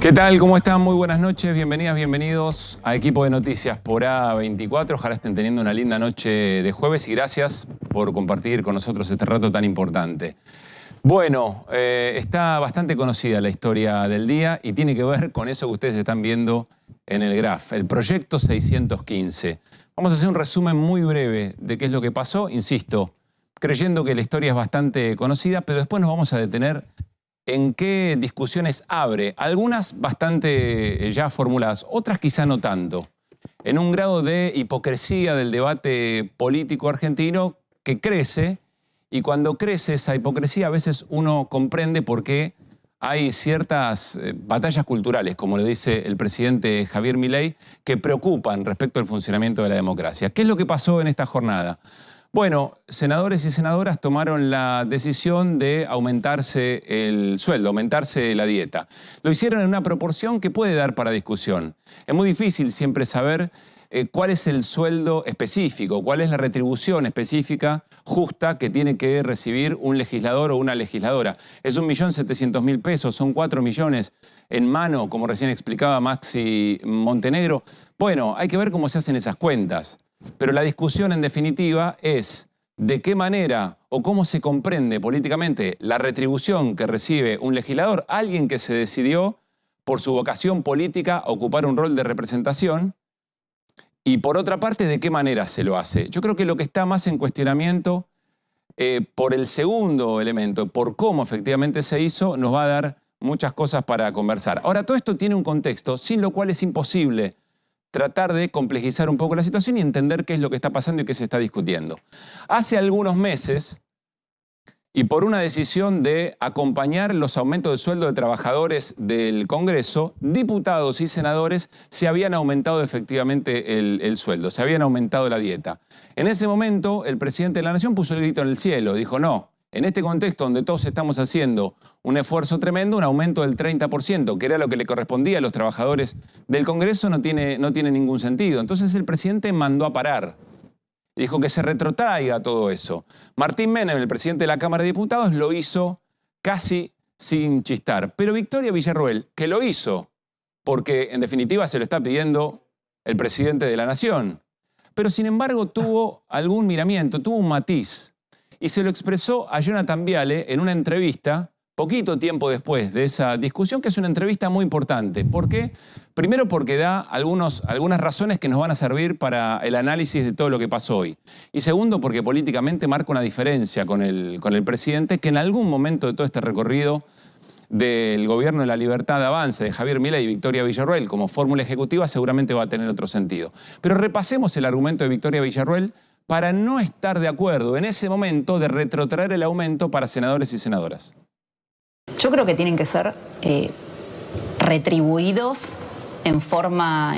¿Qué tal? ¿Cómo están? Muy buenas noches. Bienvenidas, bienvenidos a Equipo de Noticias por A24. Ojalá estén teniendo una linda noche de jueves y gracias por compartir con nosotros este rato tan importante. Bueno, está bastante conocida la historia del día y tiene que ver con eso que ustedes están viendo en el graph, el proyecto 615. Vamos a hacer un resumen muy breve de qué es lo que pasó, insisto, creyendo que la historia es bastante conocida, pero después nos vamos a detener en qué discusiones abre, algunas bastante ya formuladas, otras quizá no tanto, en un grado de hipocresía del debate político argentino que crece, y cuando crece esa hipocresía a veces uno comprende por qué hay ciertas batallas culturales, como le dice el presidente Javier Milei, que preocupan respecto al funcionamiento de la democracia. ¿Qué es lo que pasó en esta jornada? Bueno, senadores y senadoras tomaron la decisión de aumentarse el sueldo, aumentarse la dieta. Lo hicieron en una proporción que puede dar para discusión. Es muy difícil siempre saber cuál es el sueldo específico, cuál es la retribución específica justa que tiene que recibir un legislador o una legisladora. ¿Es 1.700.000 pesos? ¿Son 4 millones en mano, como recién explicaba Maxi Montenegro? Bueno, hay que ver cómo se hacen esas cuentas. Pero la discusión, en definitiva, es de qué manera o cómo se comprende políticamente la retribución que recibe un legislador, alguien que se decidió por su vocación política a ocupar un rol de representación, y por otra parte, de qué manera se lo hace. Yo creo que lo que está más en cuestionamiento por el segundo elemento, por cómo efectivamente se hizo, nos va a dar muchas cosas para conversar. Ahora, todo esto tiene un contexto, sin lo cual es imposible tratar de complejizar un poco la situación y entender qué es lo que está pasando y qué se está discutiendo. Hace algunos meses, y por una decisión de acompañar los aumentos de sueldo de trabajadores del Congreso, diputados y senadores se habían aumentado efectivamente el sueldo, se habían aumentado la dieta. En ese momento, el presidente de la Nación puso el grito en el cielo, dijo no. En este contexto donde todos estamos haciendo un esfuerzo tremendo, un aumento del 30%, que era lo que le correspondía a los trabajadores del Congreso, no tiene ningún sentido. Entonces el presidente mandó a parar. Dijo que se retrotraiga todo eso. Martín Menem, el presidente de la Cámara de Diputados, lo hizo casi sin chistar. Pero Victoria Villarroel, que lo hizo porque en definitiva se lo está pidiendo el presidente de la Nación, pero sin embargo tuvo algún miramiento, tuvo un matiz. Y se lo expresó a Jonathan Viale en una entrevista, poquito tiempo después de esa discusión, que es una entrevista muy importante. ¿Por qué? Primero porque da algunas razones que nos van a servir para el análisis de todo lo que pasó hoy. Y segundo porque políticamente marca una diferencia con el presidente, que en algún momento de todo este recorrido del gobierno de la libertad de avance de Javier Milei y Victoria Villarroel como fórmula ejecutiva seguramente va a tener otro sentido. Pero repasemos el argumento de Victoria Villarroel para no estar de acuerdo en ese momento de retrotraer el aumento para senadores y senadoras. Yo creo que tienen que ser retribuidos en forma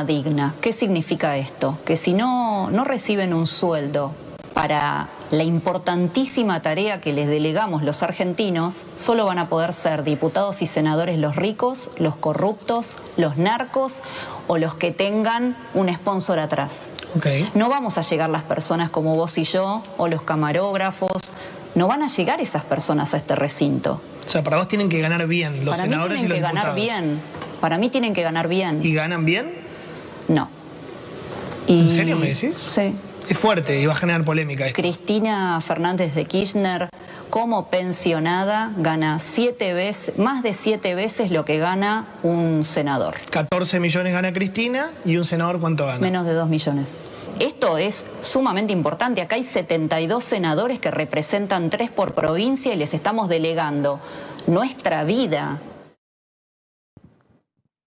digna. ¿Qué significa esto? Que si no reciben un sueldo para la importantísima tarea que les delegamos los argentinos, solo van a poder ser diputados y senadores los ricos, los corruptos, los narcos o los que tengan un sponsor atrás. Okay. No vamos a llegar las personas como vos y yo o los camarógrafos, no van a llegar esas personas a este recinto. O sea, para vos tienen que ganar bien los senadores y los diputados. Para mí tienen que ganar bien. Para mí tienen que ganar bien. ¿Y ganan bien? No. ¿En serio me decís? Sí. Es fuerte y va a generar polémica esto. Cristina Fernández de Kirchner, como pensionada, gana más de 7 veces lo que gana un senador. 14 millones gana Cristina y un senador ¿cuánto gana? Menos de 2 millones. Esto es sumamente importante. Acá hay 72 senadores que representan 3 por provincia y les estamos delegando nuestra vida.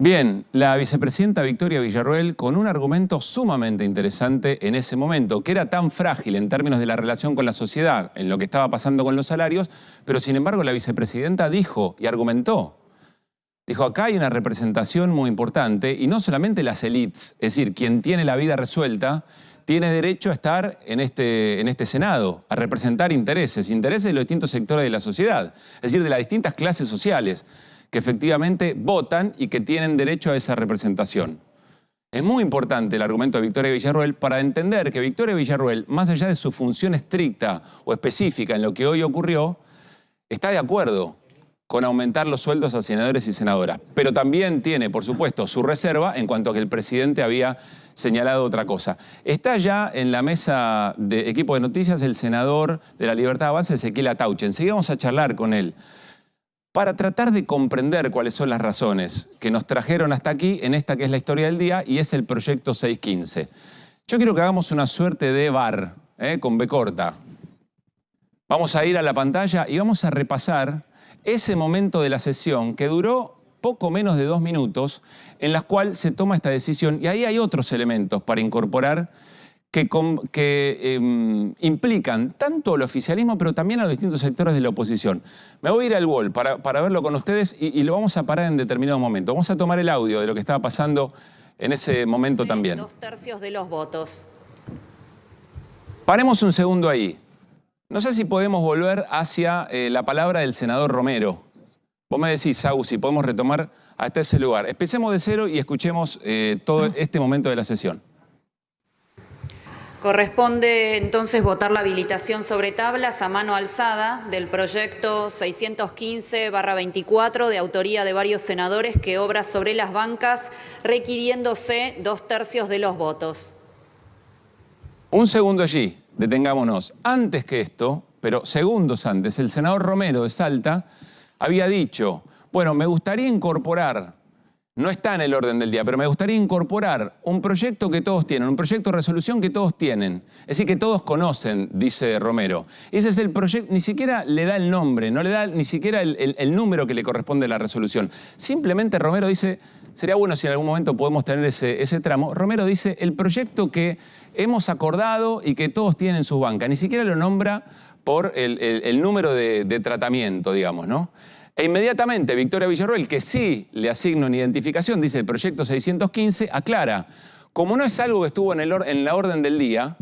Bien, la vicepresidenta Victoria Villarroel con un argumento sumamente interesante en ese momento, que era tan frágil en términos de la relación con la sociedad, en lo que estaba pasando con los salarios, pero sin embargo la vicepresidenta dijo y argumentó. Dijo, acá hay una representación muy importante y no solamente las élites, es decir, quien tiene la vida resuelta, tiene derecho a estar en este Senado, a representar intereses de los distintos sectores de la sociedad, es decir, de las distintas clases sociales que efectivamente votan y que tienen derecho a esa representación. Es muy importante el argumento de Victoria Villarroel para entender que Victoria Villarroel, más allá de su función estricta o específica en lo que hoy ocurrió, está de acuerdo con aumentar los sueldos a senadores y senadoras. Pero también tiene, por supuesto, su reserva en cuanto a que el presidente había señalado otra cosa. Está ya en la mesa de equipo de noticias el senador de la Libertad Avanza, Ezequiel Atauche. Enseguida vamos a charlar con él para tratar de comprender cuáles son las razones que nos trajeron hasta aquí en esta que es la historia del día y es el proyecto 615. Yo quiero que hagamos una suerte de bar, con B corta. Vamos a ir a la pantalla y vamos a repasar ese momento de la sesión que duró poco menos de 2 minutos, en la cual se toma esta decisión. Y ahí hay otros elementos para incorporar que implican tanto al oficialismo, pero también a los distintos sectores de la oposición. Me voy a ir al wall para verlo con ustedes y lo vamos a parar en determinado momento. Vamos a tomar el audio de lo que estaba pasando en ese momento también. 2/3 de los votos. Paremos un segundo ahí. No sé si podemos volver hacia la palabra del senador Romero. Vos me decís, Saúl, si podemos retomar hasta ese lugar. Empecemos de cero y escuchemos todo este momento de la sesión. Corresponde entonces votar la habilitación sobre tablas a mano alzada del proyecto 615/24 de autoría de varios senadores que obra sobre las bancas, requiriéndose 2/3 de los votos. Un segundo allí, detengámonos. Antes que esto, pero segundos antes, el senador Romero de Salta había dicho, bueno, me gustaría incorporar, no está en el orden del día, pero me gustaría incorporar un proyecto que todos tienen, un proyecto de resolución que todos tienen, es decir, que todos conocen, dice Romero. Ese es el proyecto, ni siquiera le da el nombre, no le da ni siquiera el número que le corresponde a la resolución. Simplemente Romero dice, sería bueno si en algún momento podemos tener ese tramo. Romero dice, el proyecto que hemos acordado y que todos tienen en sus bancas, ni siquiera lo nombra por el número de tratamiento, digamos, ¿no? E inmediatamente Victoria Villarroel, que sí le asigna una identificación, dice el proyecto 615, aclara, como no es algo que estuvo en la orden del día,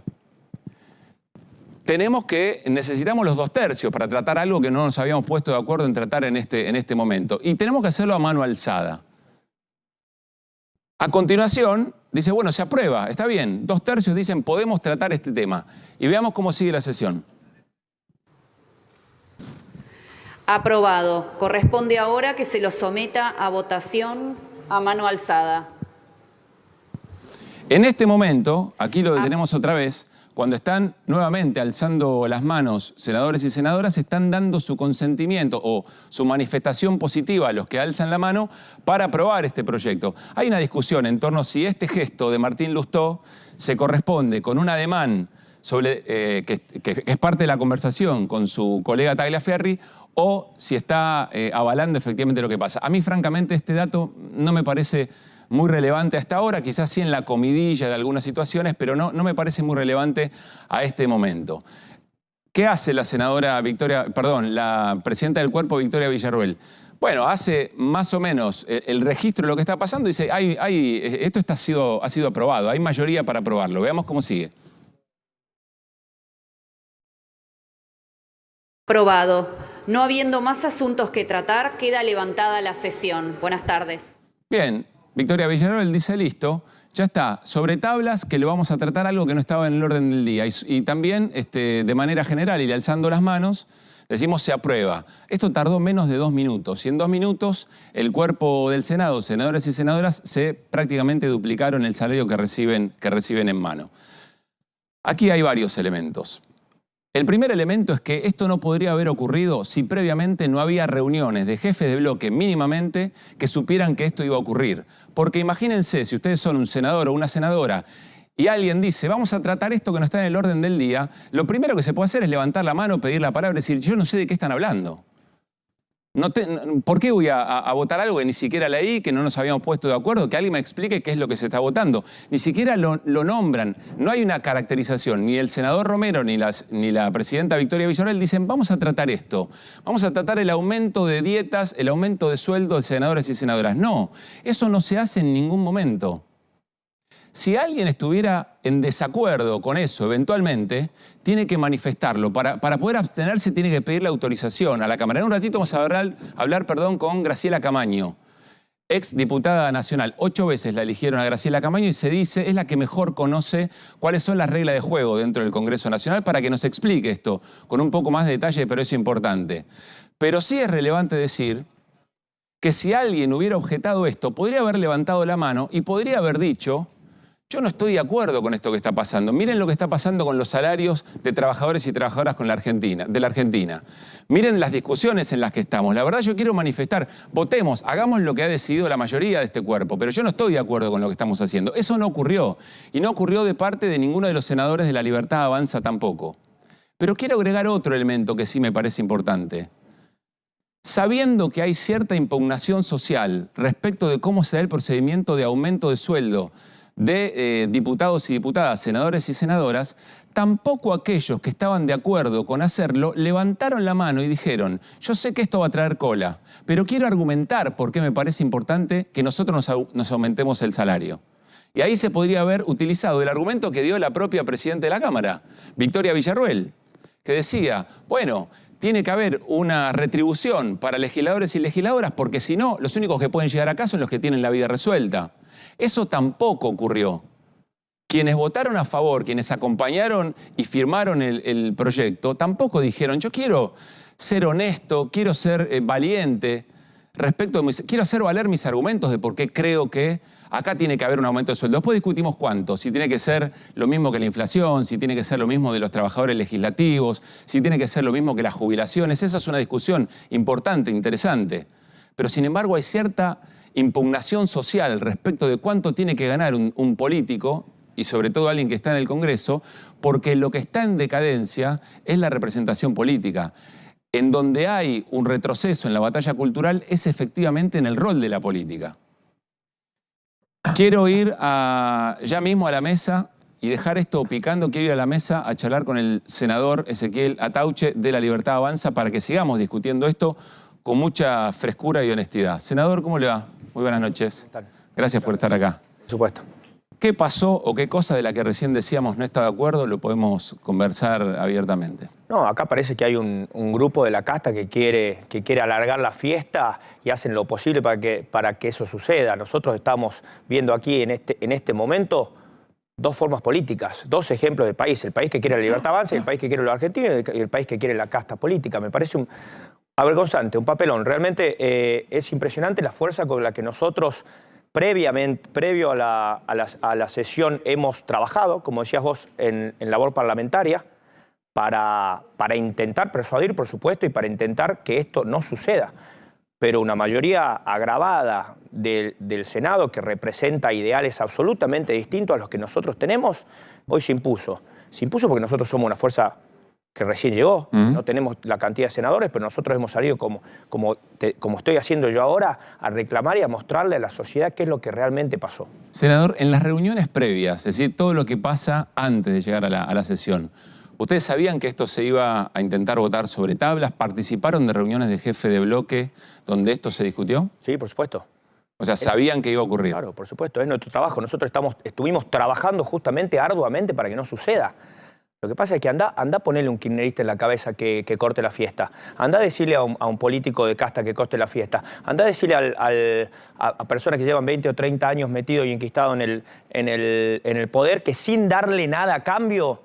necesitamos los 2/3 para tratar algo que no nos habíamos puesto de acuerdo en tratar en este momento. Y tenemos que hacerlo a mano alzada. A continuación, dice, bueno, se aprueba, está bien, 2/3 dicen, podemos tratar este tema. Y veamos cómo sigue la sesión. Aprobado. Corresponde ahora que se lo someta a votación a mano alzada. En este momento, aquí lo detenemos otra vez, cuando están nuevamente alzando las manos senadores y senadoras, están dando su consentimiento o su manifestación positiva a los que alzan la mano para aprobar este proyecto. Hay una discusión en torno a si este gesto de Martín Lustó se corresponde con un ademán sobre, que es parte de la conversación con su colega Tagliaferri o si está avalando efectivamente lo que pasa. A mí, francamente, este dato no me parece muy relevante hasta ahora, quizás sí en la comidilla de algunas situaciones, pero no me parece muy relevante a este momento. ¿Qué hace la la presidenta del cuerpo, Victoria Villarroel? Bueno, hace más o menos el registro de lo que está pasando y dice, esto ha sido aprobado, hay mayoría para aprobarlo. Veamos cómo sigue. Aprobado. No habiendo más asuntos que tratar, queda levantada la sesión. Buenas tardes. Bien, Victoria Villarroel dice, listo, ya está, sobre tablas que le vamos a tratar algo que no estaba en el orden del día. Y también, de manera general, y alzando las manos, decimos se aprueba. Esto tardó menos de 2 minutos. Y en 2 minutos, el cuerpo del Senado, senadores y senadoras, se prácticamente duplicaron el salario que reciben en mano. Aquí hay varios elementos. El primer elemento es que esto no podría haber ocurrido si previamente no había reuniones de jefes de bloque mínimamente que supieran que esto iba a ocurrir. Porque imagínense, si ustedes son un senador o una senadora y alguien dice, vamos a tratar esto que no está en el orden del día, lo primero que se puede hacer es levantar la mano, pedir la palabra y decir, yo no sé de qué están hablando. ¿Por qué voy a votar algo que ni siquiera leí, que no nos habíamos puesto de acuerdo? Que alguien me explique qué es lo que se está votando. Ni siquiera lo nombran. No hay una caracterización. Ni el senador Romero ni la presidenta Victoria Villarroel dicen vamos a tratar esto. Vamos a tratar el aumento de dietas, el aumento de sueldo de senadores y senadoras. No, eso no se hace en ningún momento. Si alguien estuviera en desacuerdo con eso, eventualmente, tiene que manifestarlo. Para poder abstenerse tiene que pedir la autorización a la Cámara. En un ratito vamos a hablar con Graciela Camaño. ex diputada nacional. 8 veces la eligieron a Graciela Camaño y se dice es la que mejor conoce cuáles son las reglas de juego dentro del Congreso Nacional para que nos explique esto con un poco más de detalle, pero es importante. Pero sí es relevante decir que si alguien hubiera objetado esto, podría haber levantado la mano y podría haber dicho: yo no estoy de acuerdo con esto que está pasando. Miren lo que está pasando con los salarios de trabajadores y trabajadoras de la Argentina. Miren las discusiones en las que estamos. La verdad, yo quiero manifestar, votemos, hagamos lo que ha decidido la mayoría de este cuerpo, pero yo no estoy de acuerdo con lo que estamos haciendo. Eso no ocurrió. Y no ocurrió de parte de ninguno de los senadores de La Libertad Avanza tampoco. Pero quiero agregar otro elemento que sí me parece importante. Sabiendo que hay cierta impugnación social respecto de cómo se da el procedimiento de aumento de sueldo de diputados y diputadas, senadores y senadoras, tampoco aquellos que estaban de acuerdo con hacerlo levantaron la mano y dijeron: yo sé que esto va a traer cola, pero quiero argumentar por qué me parece importante que nosotros nos aumentemos el salario. Y ahí se podría haber utilizado el argumento que dio la propia presidenta de la Cámara, Victoria Villarruel, que decía: bueno, tiene que haber una retribución para legisladores y legisladoras porque si no, los únicos que pueden llegar acá son los que tienen la vida resuelta. Eso tampoco ocurrió. Quienes votaron a favor, quienes acompañaron y firmaron el proyecto, tampoco dijeron: yo quiero ser honesto, quiero ser valiente, quiero hacer valer mis argumentos de por qué creo que acá tiene que haber un aumento de sueldo. Después discutimos cuánto, si tiene que ser lo mismo que la inflación, si tiene que ser lo mismo de los trabajadores legislativos, si tiene que ser lo mismo que las jubilaciones. Esa es una discusión importante, interesante. Pero sin embargo hay cierta impugnación social respecto de cuánto tiene que ganar un político, y sobre todo alguien que está en el Congreso, porque lo que está en decadencia es la representación política. En donde hay un retroceso en la batalla cultural es efectivamente en el rol de la política. Quiero ir ya mismo a la mesa y dejar esto picando. Quiero ir a la mesa a charlar con el senador Ezequiel Atauche de La Libertad Avanza para que sigamos discutiendo esto con mucha frescura y honestidad. Senador, ¿cómo le va? Muy buenas noches. Gracias por estar acá. Por supuesto. ¿Qué pasó o qué cosa de la que recién decíamos no está de acuerdo? Lo podemos conversar abiertamente. No, acá parece que hay un grupo de la casta que quiere alargar la fiesta y hacen lo posible para que eso suceda. Nosotros estamos viendo aquí en este momento dos formas políticas, dos ejemplos de país. El país que quiere la libertad avanza, el país que quiere los argentinos y el país que quiere la casta política. Me parece avergonzante, un papelón. Realmente es impresionante la fuerza con la que nosotros previo a la sesión hemos trabajado, como decías vos, en labor parlamentaria, para intentar persuadir, por supuesto, y para intentar que esto no suceda. Pero una mayoría agravada del Senado, que representa ideales absolutamente distintos a los que nosotros tenemos, hoy se impuso. Se impuso porque nosotros somos una fuerza que recién llegó, no tenemos la cantidad de senadores, pero nosotros hemos salido, como estoy haciendo yo ahora, a reclamar y a mostrarle a la sociedad qué es lo que realmente pasó. Senador, en las reuniones previas, es decir, todo lo que pasa antes de llegar a la sesión, ¿ustedes sabían que esto se iba a intentar votar sobre tablas? ¿Participaron de reuniones de jefe de bloque donde esto se discutió? Sí, por supuesto. O sea, ¿sabían que iba a ocurrir? Claro, por supuesto, es nuestro trabajo. Nosotros estuvimos trabajando justamente arduamente para que no suceda. Lo que pasa es que anda a ponerle un kirchnerista en la cabeza que corte la fiesta. Anda a decirle a un político de casta que corte la fiesta. Anda a decirle a personas que llevan 20 o 30 años metidos y enquistados en el poder que sin darle nada a cambio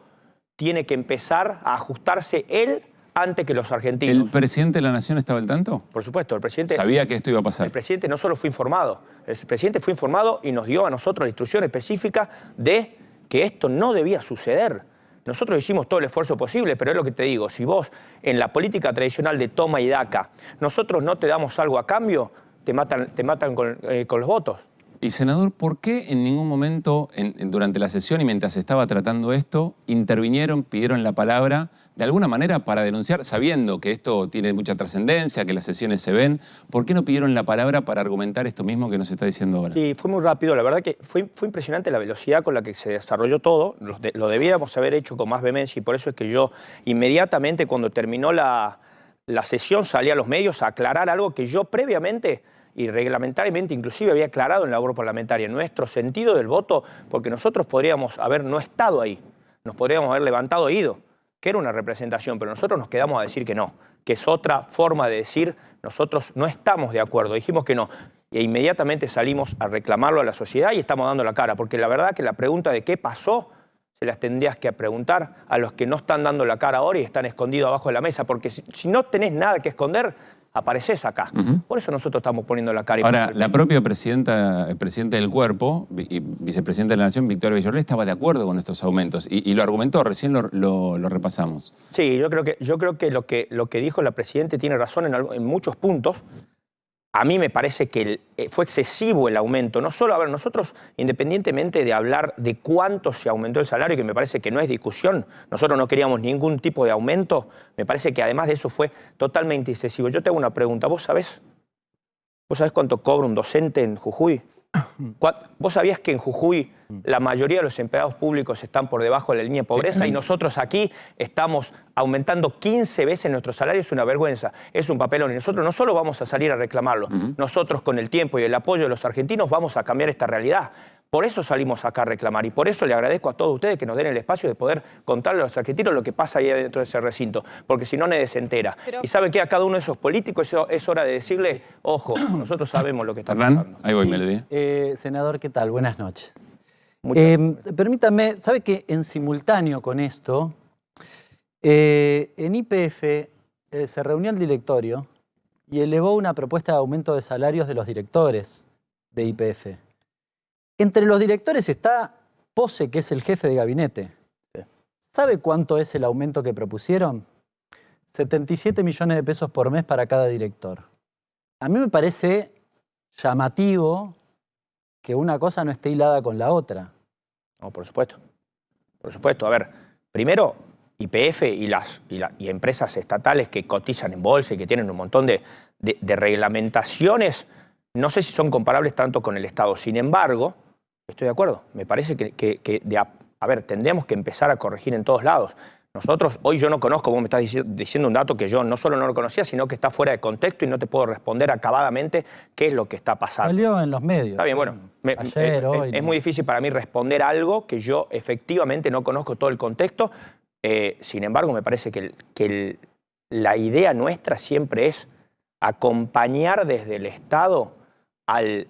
tiene que empezar a ajustarse él antes que los argentinos. ¿El presidente de la Nación estaba al tanto? Por supuesto, el presidente... ¿Sabía que esto iba a pasar? El presidente no solo fue informado, el presidente fue informado y nos dio a nosotros la instrucción específica de que esto no debía suceder. Nosotros hicimos todo el esfuerzo posible, pero es lo que te digo, si vos en la política tradicional de toma y daca, nosotros no te damos algo a cambio, te matan con los votos. Y senador, ¿por qué en ningún momento durante la sesión y mientras se estaba tratando esto, intervinieron, pidieron la palabra de alguna manera para denunciar, sabiendo que esto tiene mucha trascendencia, que las sesiones se ven? ¿Por qué no pidieron la palabra para argumentar esto mismo que nos está diciendo ahora? Sí, fue muy rápido. La verdad que fue impresionante la velocidad con la que se desarrolló todo. Lo debíamos haber hecho con más vehemencia y por eso es que yo inmediatamente cuando terminó la sesión salí a los medios a aclarar algo que yo previamente y reglamentariamente inclusive había aclarado en la labor parlamentaria, nuestro sentido del voto, porque nosotros podríamos haber no estado ahí, nos podríamos haber levantado e ido, que era una representación, pero nosotros nos quedamos a decir que no, que es otra forma de decir nosotros no estamos de acuerdo, dijimos que no. e inmediatamente salimos a reclamarlo a la sociedad y estamos dando la cara, porque la verdad que la pregunta de qué pasó se las tendrías que preguntar a los que no están dando la cara ahora y están escondidos abajo de la mesa, porque si no tenés nada que esconder, apareces acá. Por eso nosotros estamos poniendo la cara. Ahora, la propia presidenta del Cuerpo y vicepresidenta de la Nación, Victoria Villarroel, estaba de acuerdo con estos aumentos y lo argumentó, recién lo repasamos. Sí, yo creo que lo que dijo la presidenta tiene razón en muchos puntos. A mí me parece que fue excesivo el aumento. No solo, a ver, nosotros, independientemente de hablar de cuánto se aumentó el salario, que me parece que no es discusión, nosotros no queríamos ningún tipo de aumento, me parece que además de eso fue totalmente excesivo. Yo te hago una pregunta, ¿vos sabés cuánto cobra un docente en Jujuy? ¿Vos sabías que en Jujuy la mayoría de los empleados públicos están por debajo de la línea de pobreza? Sí. Y nosotros aquí estamos aumentando 15 veces nuestro salario? Es una vergüenza, es un papelón. Y nosotros no solo vamos a salir a reclamarlo, nosotros con el tiempo y el apoyo de los argentinos vamos a cambiar esta realidad. Por eso salimos acá a reclamar y por eso le agradezco a todos ustedes que nos den el espacio de poder contarle a los argentinos lo que pasa ahí dentro de ese recinto, porque si no nadie se entera. Y saben que a cada uno de esos políticos es hora de decirle, ojo, nosotros sabemos lo que está pasando. Ahí voy, Melodía. Senador, ¿qué tal? Buenas noches. Permítame, ¿sabe que en simultáneo con esto, en YPF se reunió el directorio y elevó una propuesta de aumento de salarios de los directores de YPF? Entre los directores está Pose, que es el jefe de gabinete. ¿Sabe cuánto es el aumento que propusieron? 77 millones de pesos por mes para cada director. A mí me parece llamativo que una cosa no esté hilada con la otra. No, por supuesto. Por supuesto. A ver, primero, YPF y empresas estatales que cotizan en bolsa y que tienen un montón de reglamentaciones, no sé si son comparables tanto con el Estado. Sin embargo, estoy de acuerdo. Me parece a ver, tendríamos que empezar a corregir en todos lados. Nosotros, hoy yo no conozco, vos me estás diciendo un dato que yo no solo no lo conocía, sino que está fuera de contexto y no te puedo responder acabadamente qué es lo que está pasando. Salió en los medios. Está bien, bueno, ayer, hoy. Es muy difícil para mí responder algo que yo efectivamente no conozco todo el contexto. Sin embargo, me parece que la idea nuestra siempre es acompañar desde el Estado al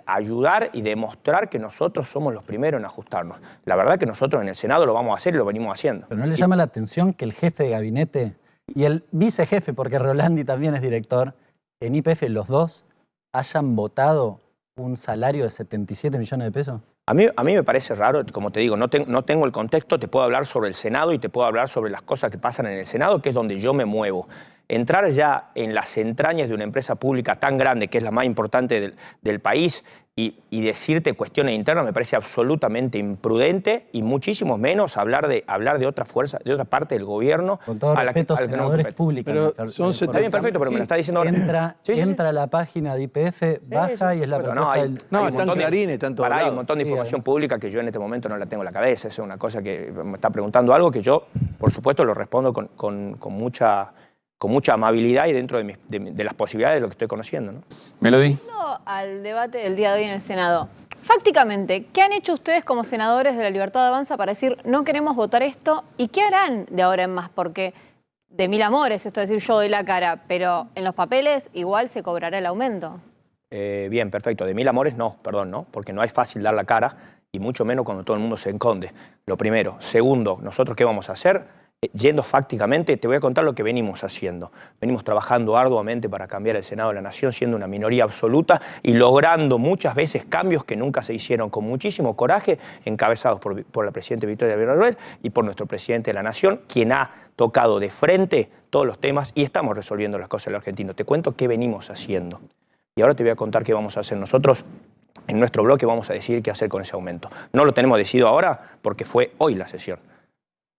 ayudar y demostrar que nosotros somos los primeros en ajustarnos. La verdad que nosotros en el Senado lo vamos a hacer y lo venimos haciendo. ¿Pero no le llama la atención que el jefe de gabinete y el vicejefe, porque Rolandi también es director, en YPF los dos hayan votado un salario de 77 millones de pesos? A mí me parece raro, como te digo, no tengo el contexto, te puedo hablar sobre el Senado y te puedo hablar sobre las cosas que pasan en el Senado, que es donde yo me muevo. Entrar ya en las entrañas de una empresa pública tan grande, que es la más importante del país, y decirte cuestiones internas me parece absolutamente imprudente y muchísimo menos hablar de otra fuerza, de otra parte del gobierno. Con todo respeto, senadores públicos. Está bien, perfecto, pero me lo está diciendo ahora. Entra a la página de YPF, baja y es la propuesta del... No, están clarines, están todos lados. Hay un montón de información pública que yo en este momento no la tengo en la cabeza. Es una cosa que me está preguntando algo que yo, por supuesto, lo respondo con mucha amabilidad y dentro de las posibilidades de lo que estoy conociendo, ¿no? Melody. Al debate del día de hoy en el Senado. Fácticamente, ¿qué han hecho ustedes como senadores de La Libertad Avanza para decir no queremos votar esto? ¿Y qué harán de ahora en más? Porque de mil amores, esto es decir, yo doy la cara, pero en los papeles igual se cobrará el aumento. Bien, perfecto. De mil amores no, perdón, no, porque no es fácil dar la cara y mucho menos cuando todo el mundo se esconde. Lo primero. Segundo, ¿nosotros qué vamos a hacer? Yendo fácticamente, te voy a contar lo que venimos haciendo. Venimos trabajando arduamente para cambiar el Senado de la Nación, siendo una minoría absoluta y logrando muchas veces cambios que nunca se hicieron, con muchísimo coraje, encabezados por la presidenta Victoria Villarroel y por nuestro presidente de la Nación, quien ha tocado de frente todos los temas y estamos resolviendo las cosas en lo argentino. Te cuento qué venimos haciendo. Y ahora te voy a contar qué vamos a hacer nosotros. En nuestro bloque vamos a decidir qué hacer con ese aumento. No lo tenemos decidido ahora porque fue hoy la sesión.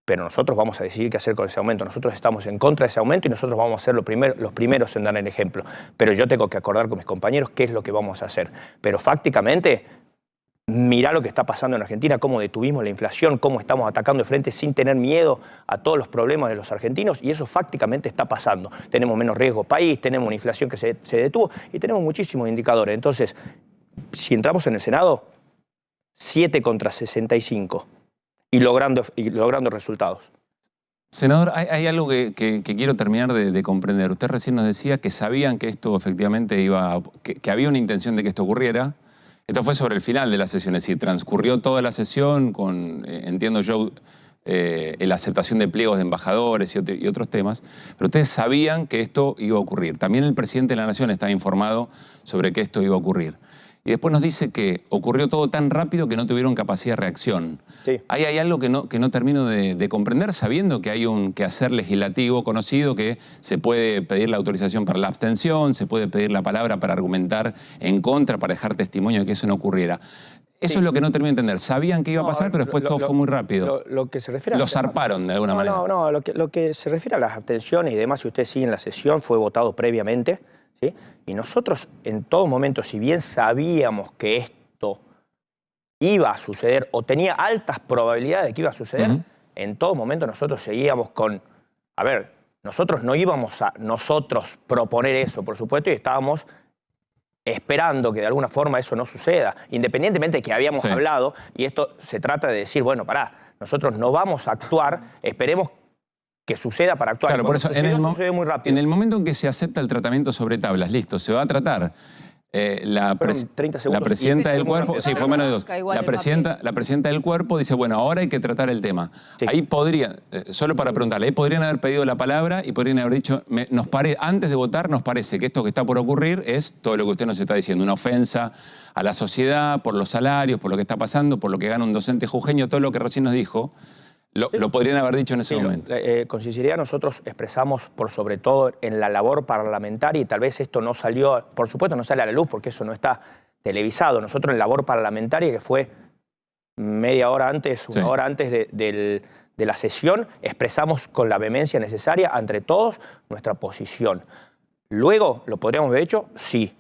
Pero nosotros vamos a decidir qué hacer con ese aumento. Nosotros estamos en contra de ese aumento y nosotros vamos a ser los primeros en dar el ejemplo. Pero yo tengo que acordar con mis compañeros qué es lo que vamos a hacer. Pero fácticamente, mirá lo que está pasando en Argentina, cómo detuvimos la inflación, cómo estamos atacando de frente sin tener miedo a todos los problemas de los argentinos, y eso fácticamente está pasando. Tenemos menos riesgo país, tenemos una inflación que se detuvo y tenemos muchísimos indicadores. Entonces, si entramos en el Senado, 7 contra 65. Y logrando resultados. Senador, hay algo que quiero terminar de comprender. Usted recién nos decía que sabían que esto efectivamente que había una intención de que esto ocurriera. Esto fue sobre el final de la sesión, es decir, transcurrió toda la sesión con, entiendo yo, la aceptación de pliegos de embajadores y otros temas, pero ustedes sabían que esto iba a ocurrir. También el presidente de la Nación estaba informado sobre que esto iba a ocurrir. Y después nos dice que ocurrió todo tan rápido que no tuvieron capacidad de reacción. Sí. Ahí hay algo que no termino de comprender, sabiendo que hay un quehacer legislativo conocido, que se puede pedir la autorización para la abstención, se puede pedir la palabra para argumentar en contra, para dejar testimonio de que eso no ocurriera. Eso es lo que no termino de entender. Sabían que iba a pasar, pero después todo fue muy rápido. Lo que se refiere Lo zarparon de alguna manera. No, lo que se refiere a las abstenciones y demás, si ustedes siguen la sesión, fue votado previamente, ¿sí? Y nosotros en todo momento, si bien sabíamos que esto iba a suceder o tenía altas probabilidades de que iba a suceder, en todo momento nosotros seguíamos con... A ver, nosotros no íbamos a proponer eso, por supuesto, y estábamos esperando que de alguna forma eso no suceda, independientemente de que habíamos hablado, y esto se trata de decir, bueno, pará, nosotros no vamos a actuar, esperemos que suceda para actuar. Claro, por eso, sucede muy rápido. En el momento en que se acepta el tratamiento sobre tablas, listo, se va a tratar. La presidenta del cuerpo, sí, fue menos de 2. La presidenta del cuerpo dice, bueno, ahora hay que tratar el tema. Sí. Ahí podrían, solo para preguntarle, ahí podrían haber pedido la palabra y podrían haber dicho, antes de votar nos parece que esto que está por ocurrir es todo lo que usted nos está diciendo, una ofensa a la sociedad, por los salarios, por lo que está pasando, por lo que gana un docente jujeño, todo lo que recién nos dijo. Lo podrían haber dicho en ese momento. Con sinceridad nosotros expresamos, por sobre todo en la labor parlamentaria, y tal vez esto no salió, por supuesto no sale a la luz porque eso no está televisado. Nosotros en labor parlamentaria, que fue media hora antes, una hora antes de la sesión, expresamos con la vehemencia necesaria entre todos nuestra posición. Luego, ¿lo podríamos haber hecho? Sí.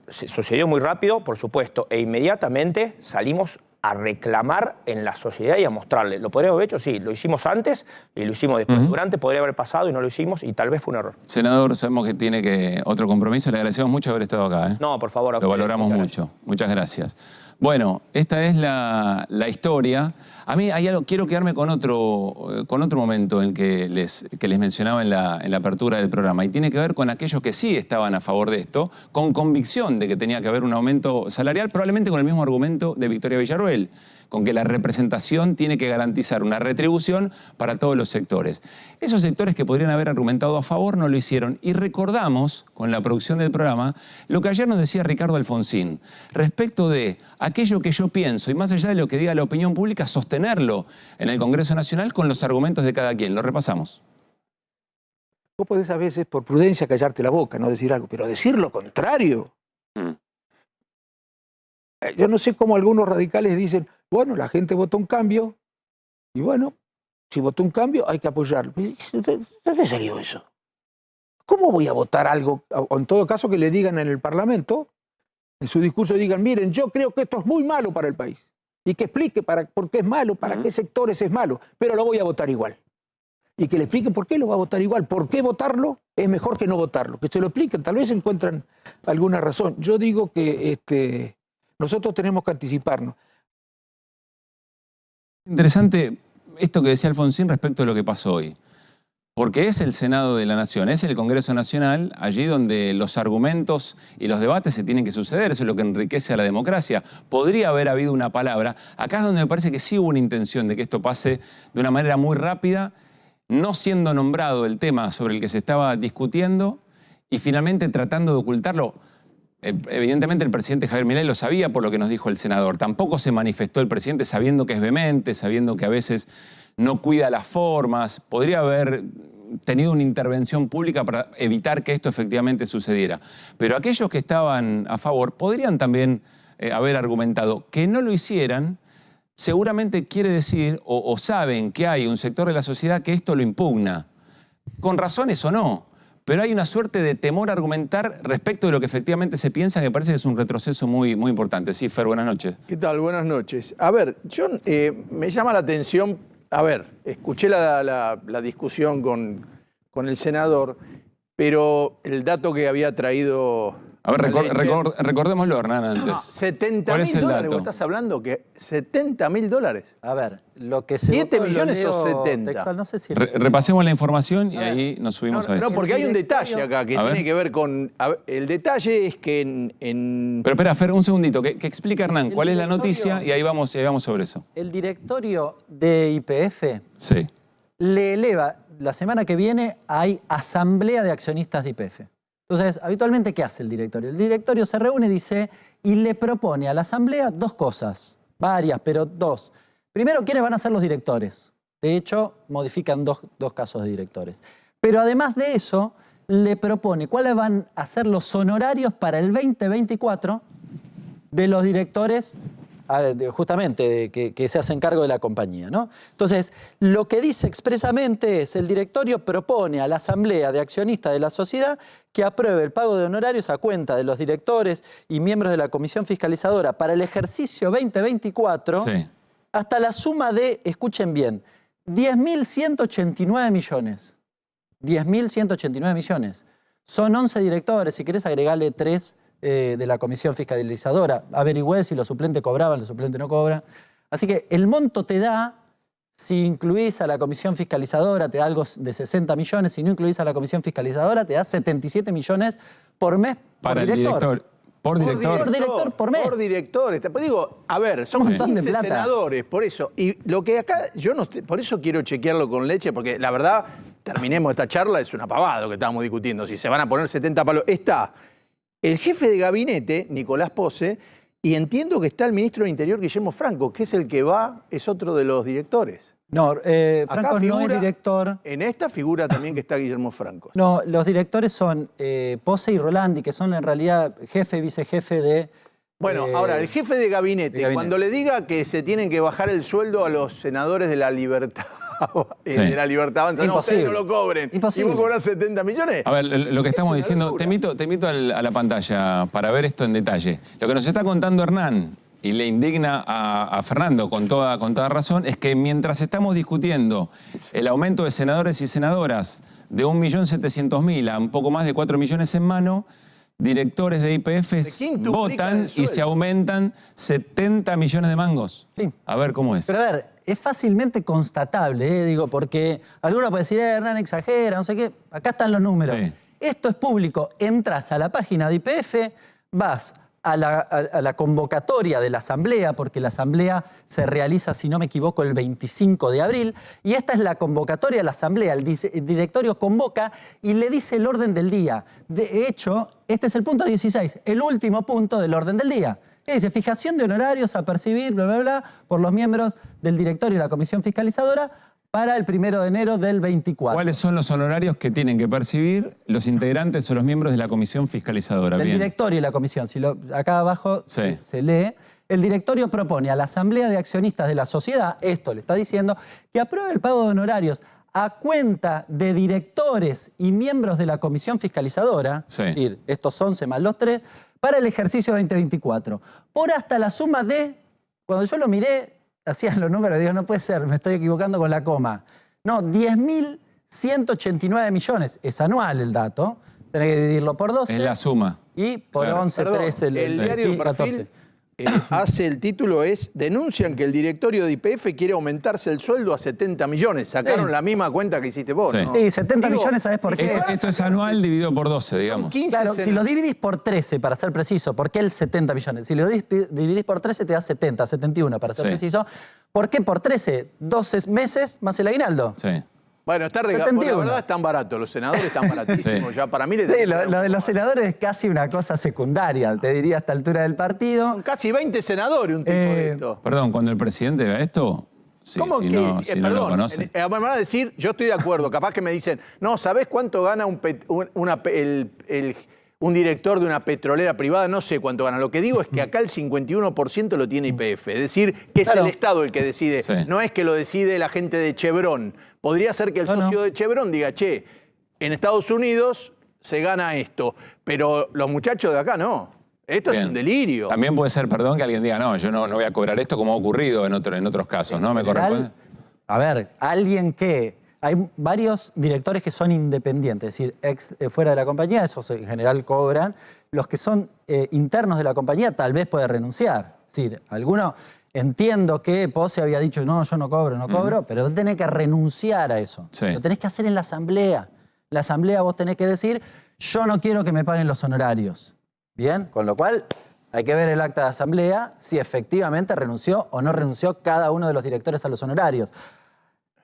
Sucedió muy rápido, por supuesto, e inmediatamente salimos a reclamar en la sociedad y a mostrarle. ¿Lo podríamos haber hecho? Sí, lo hicimos antes y lo hicimos después. Durante podría haber pasado y no lo hicimos y tal vez fue un error. Senador, sabemos que tiene otro compromiso. Le agradecemos mucho haber estado acá. No, por favor. Lo valoramos mucho. Muchas gracias. Bueno, esta es la historia. A mí hay algo, quiero quedarme con otro momento en que les mencionaba en la apertura del programa, y tiene que ver con aquellos que sí estaban a favor de esto, con convicción de que tenía que haber un aumento salarial, probablemente con el mismo argumento de Victoria Villarroel, con que la representación tiene que garantizar una retribución para todos los sectores. Esos sectores que podrían haber argumentado a favor no lo hicieron, y recordamos, con la producción del programa, lo que ayer nos decía Ricardo Alfonsín, respecto de aquello que yo pienso, y más allá de lo que diga la opinión pública, sostenerlo en el Congreso Nacional con los argumentos de cada quien. Lo repasamos. Vos podés a veces, por prudencia, callarte la boca, no decir algo, pero decir lo contrario. Yo no sé cómo algunos radicales dicen, bueno, la gente votó un cambio, y bueno, si votó un cambio hay que apoyarlo. ¿Dónde salió eso? ¿Cómo voy a votar algo? O en todo caso que le digan en el Parlamento, en su discurso digan, miren, yo creo que esto es muy malo para el país. Y que explique por qué es malo, para qué sectores es malo, pero lo voy a votar igual. Y que le expliquen por qué lo va a votar igual, por qué votarlo es mejor que no votarlo. Que se lo expliquen, tal vez encuentran alguna razón. Yo digo que nosotros tenemos que anticiparnos. Interesante esto que decía Alfonsín respecto de lo que pasó hoy. Porque es el Senado de la Nación, es el Congreso Nacional, allí donde los argumentos y los debates se tienen que suceder. Eso es lo que enriquece a la democracia. Podría haber habido una palabra. Acá es donde me parece que sí hubo una intención de que esto pase de una manera muy rápida, no siendo nombrado el tema sobre el que se estaba discutiendo y finalmente tratando de ocultarlo. Evidentemente el presidente Javier Milei lo sabía por lo que nos dijo el senador. Tampoco se manifestó el presidente sabiendo que es vehemente, sabiendo que a veces no cuida las formas. Podría haber tenido una intervención pública para evitar que esto efectivamente sucediera. Pero aquellos que estaban a favor podrían también haber argumentado que no lo hicieran. Seguramente quiere decir o saben que hay un sector de la sociedad que esto lo impugna, con razones o no. Pero hay una suerte de temor a argumentar respecto de lo que efectivamente se piensa, que me parece que es un retroceso muy importante. Sí, Fer, buenas noches. ¿Qué tal? Buenas noches. A ver, yo me llama la atención, escuché la discusión con el senador, pero el dato que había traído A ver, recordémoslo, Hernán, antes. No, 70 ¿Cuál mil es el dólares, dato? vos estás hablando que 70 mil dólares. A ver, lo que se 7 votó, millones lo o leo 70. textual, no sé si... Repasemos la información y ahí nos subimos a eso. No, porque hay un detalle acá que A ver. tiene que ver con... el detalle es que Pero espera, Fer, un segundito, que explique Hernán cuál es la noticia y ahí vamos sobre eso. El directorio de YPF Sí. le eleva, la semana que viene hay asamblea de accionistas de YPF. Entonces, habitualmente, ¿qué hace el directorio? El directorio se reúne, dice, y le propone a la asamblea dos cosas, varias, pero dos. Primero, ¿quiénes van a ser los directores? De hecho, modifican dos casos de directores. Pero además de eso, le propone cuáles van a ser los honorarios para el 2024 de los directores justamente que se hacen cargo de la compañía, ¿no? Entonces, lo que dice expresamente es, el directorio propone a la asamblea de accionistas de la sociedad que apruebe el pago de honorarios a cuenta de los directores y miembros de la comisión fiscalizadora para el ejercicio 2024 Sí. hasta la suma de, escuchen bien, 10.189 millones. 10.189 millones. Son 11 directores, si querés agregarle 3 de la comisión fiscalizadora. Averigüé si los suplentes cobraban, los suplentes no cobran. Así que el monto te da, si incluís a la comisión fiscalizadora, te da algo de 60 millones. Si no incluís a la comisión fiscalizadora, te da 77 millones por mes Para por el director. director. Por director. Por director por mes. Por director. Pues digo, a ver, son Un montón de 15 plata. senadores, por eso. Y lo que acá, yo no estoy- por eso quiero chequearlo con Leche, porque la verdad, terminemos esta charla, es una pavada lo que estábamos discutiendo. Si se van a poner 70 palos. Está el jefe de gabinete, Nicolás Pose, y entiendo que está el ministro del Interior, Guillermo Franco, que es el que es otro de los directores. No, Acá Franco no es director. En esta figura también que está Guillermo Franco. No, los directores son Pose y Rolandi, que son en realidad jefe y vicejefe de... Bueno, ahora, el jefe de gabinete, cuando le diga que se tienen que bajar el sueldo a los senadores de la Libertad, Sí. de la Libertad Avanza, no, ustedes no lo cobren. Imposible. ¿Y vos cobrás 70 millones? A ver, lo que estamos Es una diciendo, locura. te invito a la pantalla para ver esto en detalle. Lo que nos está contando Hernán, y le indigna a Fernando con toda razón, es que mientras estamos discutiendo el aumento de senadores y senadoras de 1.700.000 a un poco más de 4 millones en mano, directores de YPF quintuplican votan el y sueldo. se aumentan 70 millones de mangos. Sí. A ver cómo es. Pero a ver, es fácilmente constatable, digo, porque alguno puede decir, Hernán exagera, no sé qué. Acá están los números. Sí. Esto es público. Entras a la página de YPF, vas a la convocatoria de la asamblea, porque la asamblea se realiza, si no me equivoco, el 25 de abril, y esta es la convocatoria de la asamblea. El directorio convoca y le dice el orden del día. De hecho, este es el punto 16, el último punto del orden del día. Que dice, fijación de honorarios a percibir, bla, bla, bla, por los miembros del directorio y la comisión fiscalizadora para el 1 de enero del 24. ¿Cuáles son los honorarios que tienen que percibir los integrantes o los miembros de la comisión fiscalizadora? Del Bien. directorio y la comisión. Acá abajo Sí. se lee. El directorio propone a la asamblea de accionistas de la sociedad, esto le está diciendo, que apruebe el pago de honorarios a cuenta de directores y miembros de la comisión fiscalizadora, Sí. es decir, estos 11 más los 3, para el ejercicio 2024, por hasta la suma de, cuando yo lo miré, hacían los números, digo, no puede ser, me estoy equivocando con la coma. No, 10.189 millones, es anual el dato, tenés que dividirlo por 12. Es la suma. Y por Claro. 11, Perdón, 13, el diario de 14. Perfil hace el título denuncian que el directorio de YPF quiere aumentarse el sueldo a 70 millones. Sacaron Sí. la misma cuenta que hiciste vos, Sí. ¿no? Sí, 70 Digo, millones, ¿sabés por qué? Esto es anual dividido por 12, digamos. 15 Claro, si senadores. lo dividís por 13, para ser preciso, ¿por qué el 70 millones? Si lo dividís por 13 te da 70, 71 para ser Sí. preciso. ¿Por qué por 13? 12 meses más el aguinaldo. Sí. Bueno, está regalado. 71. La verdad están baratos, los senadores están baratísimos. Sí. Ya para mí les Sí, lo de los senadores es casi una cosa secundaria, te diría a esta altura del partido. Son casi 20 senadores un tipo de esto. Perdón, cuando el presidente vea esto, sí, ¿Cómo si que? no, si no lo Perdón, conoce. me van a decir, yo estoy de acuerdo, capaz que me dicen, no, ¿sabés cuánto gana un director de una petrolera privada? No sé cuánto gana. Lo que digo es que acá el 51% lo tiene YPF. Es decir, que es Claro. el Estado el que decide. Sí. No es que lo decide la gente de Chevron. Podría ser que el socio de Chevron diga, che, en Estados Unidos se gana esto, pero los muchachos de acá no. Esto es Bien. un delirio. También puede ser, perdón, que alguien diga, no, yo no voy a cobrar esto como ha ocurrido en otros casos, ¿no? ¿Me corresponde? A ver, alguien hay varios directores que son independientes, es decir, fuera de la compañía, esos en general cobran. Los que son internos de la compañía tal vez puede renunciar. Es decir, alguno, entiendo que Pose había dicho, no, yo no cobro, pero vos tenés que renunciar a eso. Sí. Lo tenés que hacer en la asamblea. En la asamblea vos tenés que decir, yo no quiero que me paguen los honorarios. ¿Bien? Con lo cual hay que ver el acta de asamblea si efectivamente renunció o no renunció cada uno de los directores a los honorarios.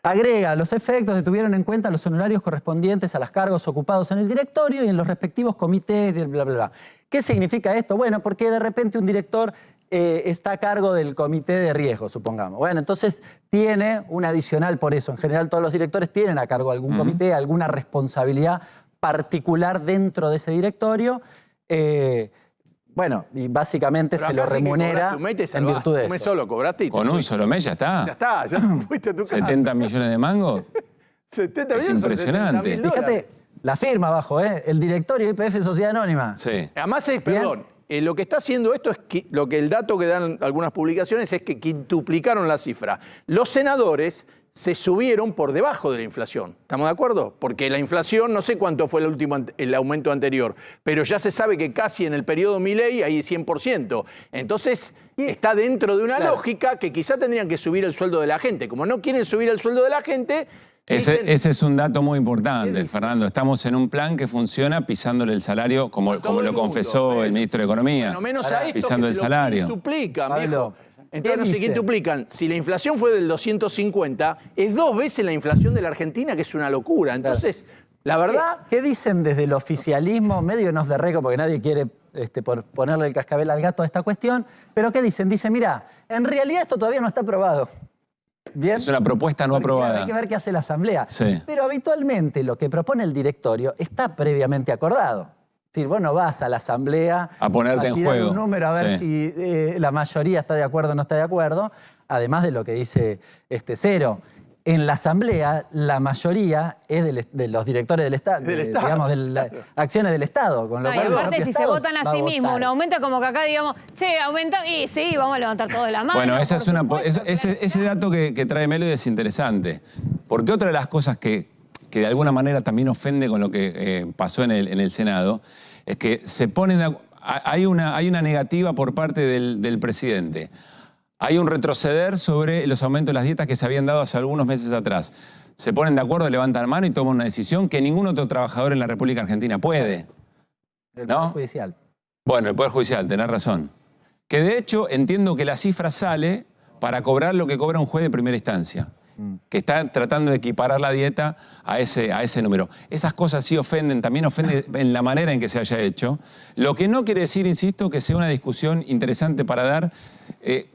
Agrega, los efectos se tuvieron en cuenta los honorarios correspondientes a los cargos ocupados en el directorio y en los respectivos comités, bla, bla, bla. ¿Qué significa esto? Bueno, porque de repente un director está a cargo del comité de riesgo, supongamos. Bueno, entonces tiene un adicional por eso. En general todos los directores tienen a cargo algún comité, alguna responsabilidad particular dentro de ese directorio. Bueno, y básicamente se lo remunera en virtud de eso. Un mes solo cobraste. Con un solo mes ya está. Ya está, ya fuiste a tu casa. 70 millones de mangos. 70 Es impresionante. Fíjate, la firma abajo, el directorio YPF Sociedad Anónima. Sí. Además, perdón, lo que está haciendo esto es que el dato que dan algunas publicaciones es que quintuplicaron la cifra. Los senadores se subieron por debajo de la inflación. ¿Estamos de acuerdo? Porque la inflación, no sé cuánto fue el aumento anterior, pero ya se sabe que casi en el periodo Milei hay 100%. Entonces, está dentro de una lógica que quizá tendrían que subir el sueldo de la gente. Como no quieren subir el sueldo de la gente... Ese es un dato muy importante, Fernando. Estamos en un plan que funciona pisándole el salario, como lo confesó el ministro de Economía. Bueno, menos a esto pisando el salario. Quintuplican, viejo. Entonces no se quintuplican. Si la inflación fue del 250, es 2 veces la inflación de la Argentina, que es una locura. Entonces, la verdad... ¿Qué dicen desde el oficialismo? Medio nos de reco, porque nadie quiere ponerle el cascabel al gato a esta cuestión. Pero ¿qué dicen? Dicen, mira, en realidad esto todavía no está aprobado. ¿Bien? Es una propuesta no aprobada. Hay que ver qué hace la Asamblea. Sí. Pero habitualmente lo que propone el directorio está previamente acordado. Es decir, vos no vas a la Asamblea a ponerte en tirar juego un número a ver si la mayoría está de acuerdo o no está de acuerdo, además de lo que dice Cero. En la Asamblea, la mayoría es de los directores del Estado, digamos, de las acciones del Estado. Con lo cual, y aparte, si se votan a sí mismos, uno aumenta como que acá, digamos, che, aumenta, y sí, vamos a levantar todo de la mano. Bueno, ese dato que trae Melody es interesante. Porque otra de las cosas que de alguna manera también ofende con lo que pasó en el Senado, es que se ponen hay una negativa por parte del presidente. Hay un retroceder sobre los aumentos de las dietas que se habían dado hace algunos meses atrás. Se ponen de acuerdo, levantan mano y toman una decisión que ningún otro trabajador en la República Argentina puede. El Poder Judicial. Bueno, el Poder Judicial, tenés razón. Que de hecho entiendo que la cifra sale para cobrar lo que cobra un juez de primera instancia, que está tratando de equiparar la dieta a ese número. Esas cosas sí ofenden, también ofenden en la manera en que se haya hecho. Lo que no quiere decir, insisto, que sea una discusión interesante para dar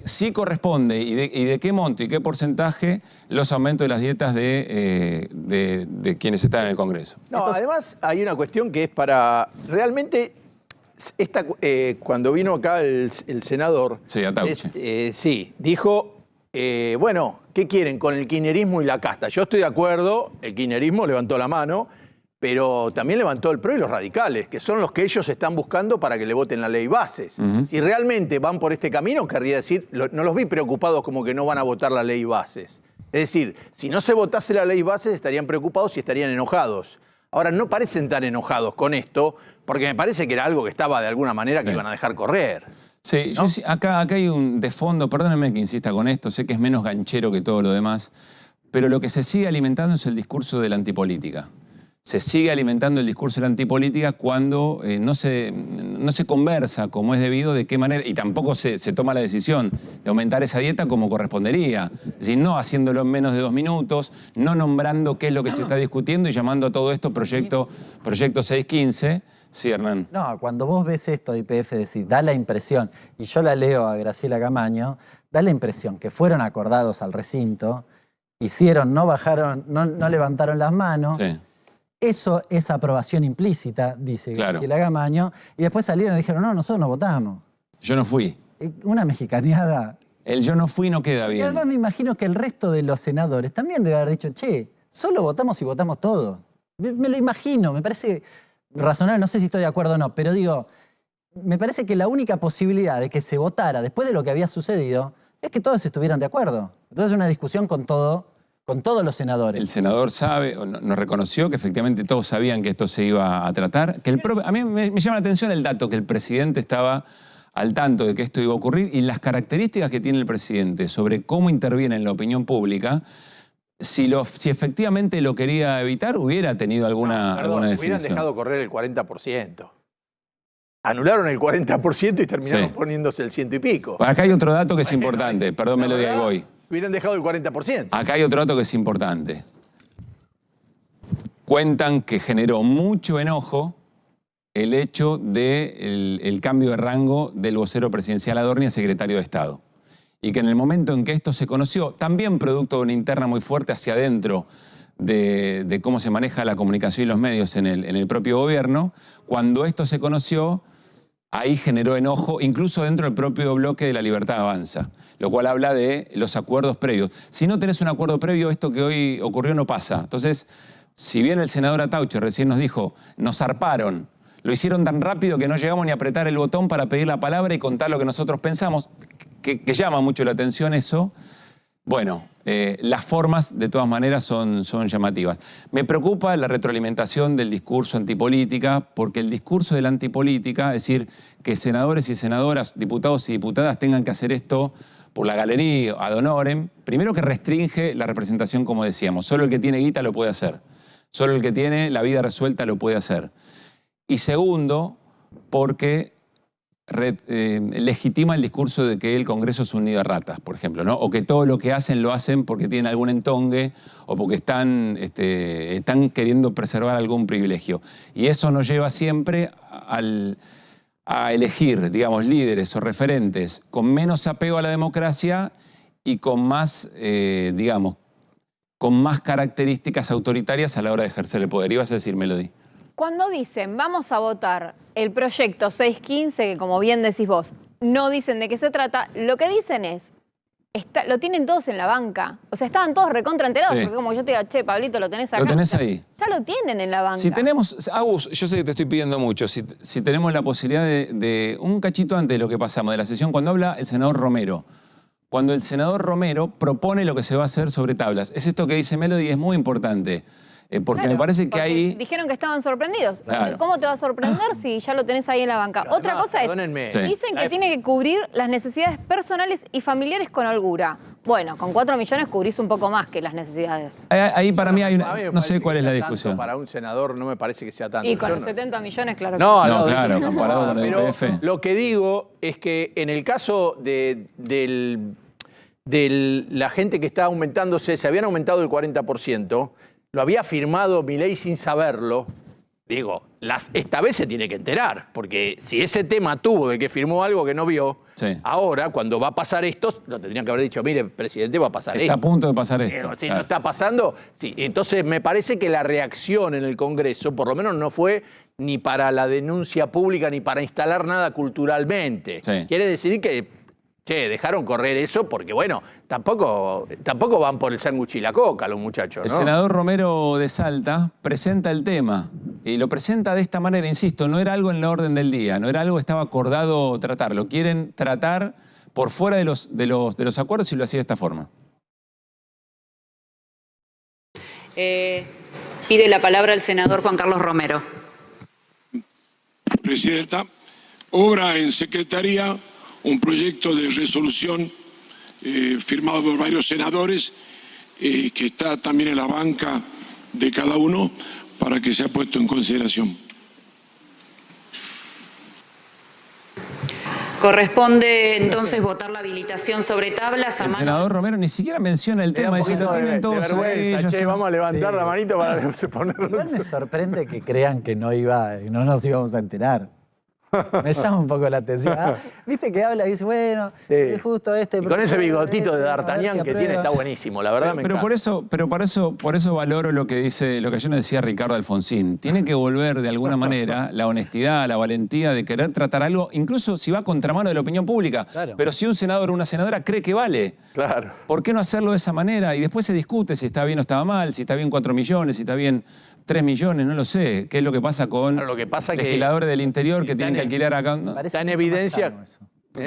sí corresponde y de qué monto y qué porcentaje los aumentos de las dietas de quienes están en el Congreso. No, además hay una cuestión que es para realmente... cuando vino acá el senador, sí, dijo, bueno, ¿qué quieren con el kirchnerismo y la casta? Yo estoy de acuerdo, el kirchnerismo levantó la mano, pero también levantó el PRO y los radicales, que son los que ellos están buscando para que le voten la ley bases. Si realmente van por este camino, querría decir, no los vi preocupados como que no van a votar la ley bases. Es decir, si no se votase la ley bases, estarían preocupados y estarían enojados. Ahora, no parecen tan enojados con esto, porque me parece que era algo que estaba de alguna manera que iban a dejar correr. Sí, ¿no? Acá hay un de fondo, perdónenme que insista con esto, sé que es menos ganchero que todo lo demás, pero lo que se sigue alimentando es el discurso de la antipolítica. Se sigue alimentando el discurso de la antipolítica cuando no se conversa como es debido, de qué manera, y tampoco se toma la decisión de aumentar esa dieta como correspondería. Es decir, no haciéndolo en menos de 2 minutos, no nombrando qué es lo que se está discutiendo y llamando a todo esto proyecto 615. Sí, Hernán. No, cuando vos ves esto de YPF, decir, da la impresión, y yo la leo a Graciela Camaño, da la impresión que fueron acordados al recinto, no levantaron las manos. Sí. Eso es aprobación implícita, dice Graciela Camaño, y después salieron y dijeron, no, nosotros no votamos. Yo no fui. Una mexicaneada. El yo no fui no queda bien. Y además me imagino que el resto de los senadores también debe haber dicho, che, solo votamos y votamos todo. Me lo imagino, me parece razonable, no sé si estoy de acuerdo o no, pero digo, me parece que la única posibilidad de que se votara después de lo que había sucedido es que todos estuvieran de acuerdo. Entonces una discusión con todo con todos los senadores. El senador sabe, nos reconoció que efectivamente todos sabían que esto se iba a tratar. Que a mí me llama la atención el dato que el presidente estaba al tanto de que esto iba a ocurrir y las características que tiene el presidente sobre cómo interviene en la opinión pública. Si efectivamente lo quería evitar, hubiera tenido alguna definición. Hubieran dejado correr el 40%. Anularon el 40% y terminaron poniéndose el 100 y pico. Acá hay otro dato que es importante. Perdón, Melody, ahí voy. Hubieran dejado el 40%. Acá hay otro dato que es importante. Cuentan que generó mucho enojo el hecho del cambio de rango del vocero presidencial Adorni a secretario de Estado. Y que en el momento en que esto se conoció, también producto de una interna muy fuerte hacia adentro de cómo se maneja la comunicación y los medios en el propio gobierno, cuando esto se conoció, ahí generó enojo, incluso dentro del propio bloque de La Libertad Avanza, lo cual habla de los acuerdos previos. Si no tenés un acuerdo previo, esto que hoy ocurrió no pasa. Entonces, si bien el senador Ataucho recién nos dijo, nos zarparon, lo hicieron tan rápido que no llegamos ni a apretar el botón para pedir la palabra y contar lo que nosotros pensamos, que llama mucho la atención eso. Bueno, las formas de todas maneras son llamativas. Me preocupa la retroalimentación del discurso antipolítica, porque el discurso de la antipolítica, es decir, que senadores y senadoras, diputados y diputadas tengan que hacer esto por la galería ad honorem, primero que restringe la representación, como decíamos. Solo el que tiene guita lo puede hacer. Solo el que tiene la vida resuelta lo puede hacer. Y segundo, porque legitima el discurso de que el Congreso es un nido de ratas, por ejemplo, ¿no? O que todo lo que hacen lo hacen porque tienen algún entongue o porque están queriendo preservar algún privilegio. Y eso nos lleva siempre a elegir, digamos, líderes o referentes con menos apego a la democracia y con más, digamos, con más características autoritarias a la hora de ejercer el poder. Ibas a decir, Melody. Cuando dicen vamos a votar el proyecto 615, que como bien decís vos, no dicen de qué se trata, lo que dicen es, lo tienen todos en la banca. O sea, estaban todos recontra enterados, porque como yo te digo, che, Pablito, lo tenés acá. Lo tenés ahí. Ya lo tienen en la banca. Si tenemos, Agus, yo sé que te estoy pidiendo mucho, si tenemos la posibilidad de un cachito antes de lo que pasamos, de la sesión, cuando habla el senador Romero. Cuando el senador Romero propone lo que se va a hacer sobre tablas. Es esto que dice Melody y es muy importante. Porque claro, me parece que ahí... Dijeron que estaban sorprendidos. Claro. ¿Cómo te va a sorprender si ya lo tenés ahí en la banca? Pero otra cosa es, dicen que tiene que cubrir las necesidades personales y familiares con holgura. Bueno, con 4 millones cubrís un poco más que las necesidades. Ahí para mí hay una... No sé cuál es la discusión. Para un senador no me parece que sea tanto. Y con los 70 millones, claro que no, claro, comparado con el IPF. Lo que digo es que en el caso de la gente que está aumentándose, se habían aumentado el 40%, lo había firmado Milei sin saberlo. Digo, esta vez se tiene que enterar, porque si ese tema tuvo de que firmó algo que no vio, ahora, cuando va a pasar esto, lo tendrían que haber dicho, mire, presidente, va a pasar esto. Está a punto de pasar esto. Si no está pasando, sí. Entonces, me parece que la reacción en el Congreso, por lo menos no fue ni para la denuncia pública, ni para instalar nada culturalmente. Quiere decir que dejaron correr eso porque, bueno, tampoco van por el sándwich y la coca los muchachos, ¿no? El senador Romero de Salta presenta el tema y lo presenta de esta manera, insisto, no era algo en la orden del día, no era algo que estaba acordado tratarlo. Quieren tratar por fuera de los acuerdos y lo hacía de esta forma. Pide la palabra el senador Juan Carlos Romero. Presidenta, obra en secretaría un proyecto de resolución firmado por varios senadores que está también en la banca de cada uno para que sea puesto en consideración. Corresponde entonces votar la habilitación sobre tablas. El senador Romero ni siquiera menciona el tema, dice, lo tienen todos ahí. Vamos a levantar la manito para ponerlo. Igual me sorprende que crean que no nos íbamos a enterar. Me llama un poco la atención. Viste que habla y dice, bueno, es justo este... Y con ese bigotito de D'Artagnan que tiene está buenísimo, la verdad me encanta. Por eso valoro lo que dice, lo que ayer nos decía Ricardo Alfonsín. Tiene que volver de alguna manera la honestidad, la valentía de querer tratar algo, incluso si va a contramano de la opinión pública. Claro. Pero si un senador o una senadora cree que vale, claro, ¿por qué no hacerlo de esa manera? Y después se discute si está bien o estaba mal, si está bien 4 millones, si está bien 3 millones, no lo sé. ¿Qué es lo que pasa con legisladores del interior que tienen que alquilar acá? Está en evidencia.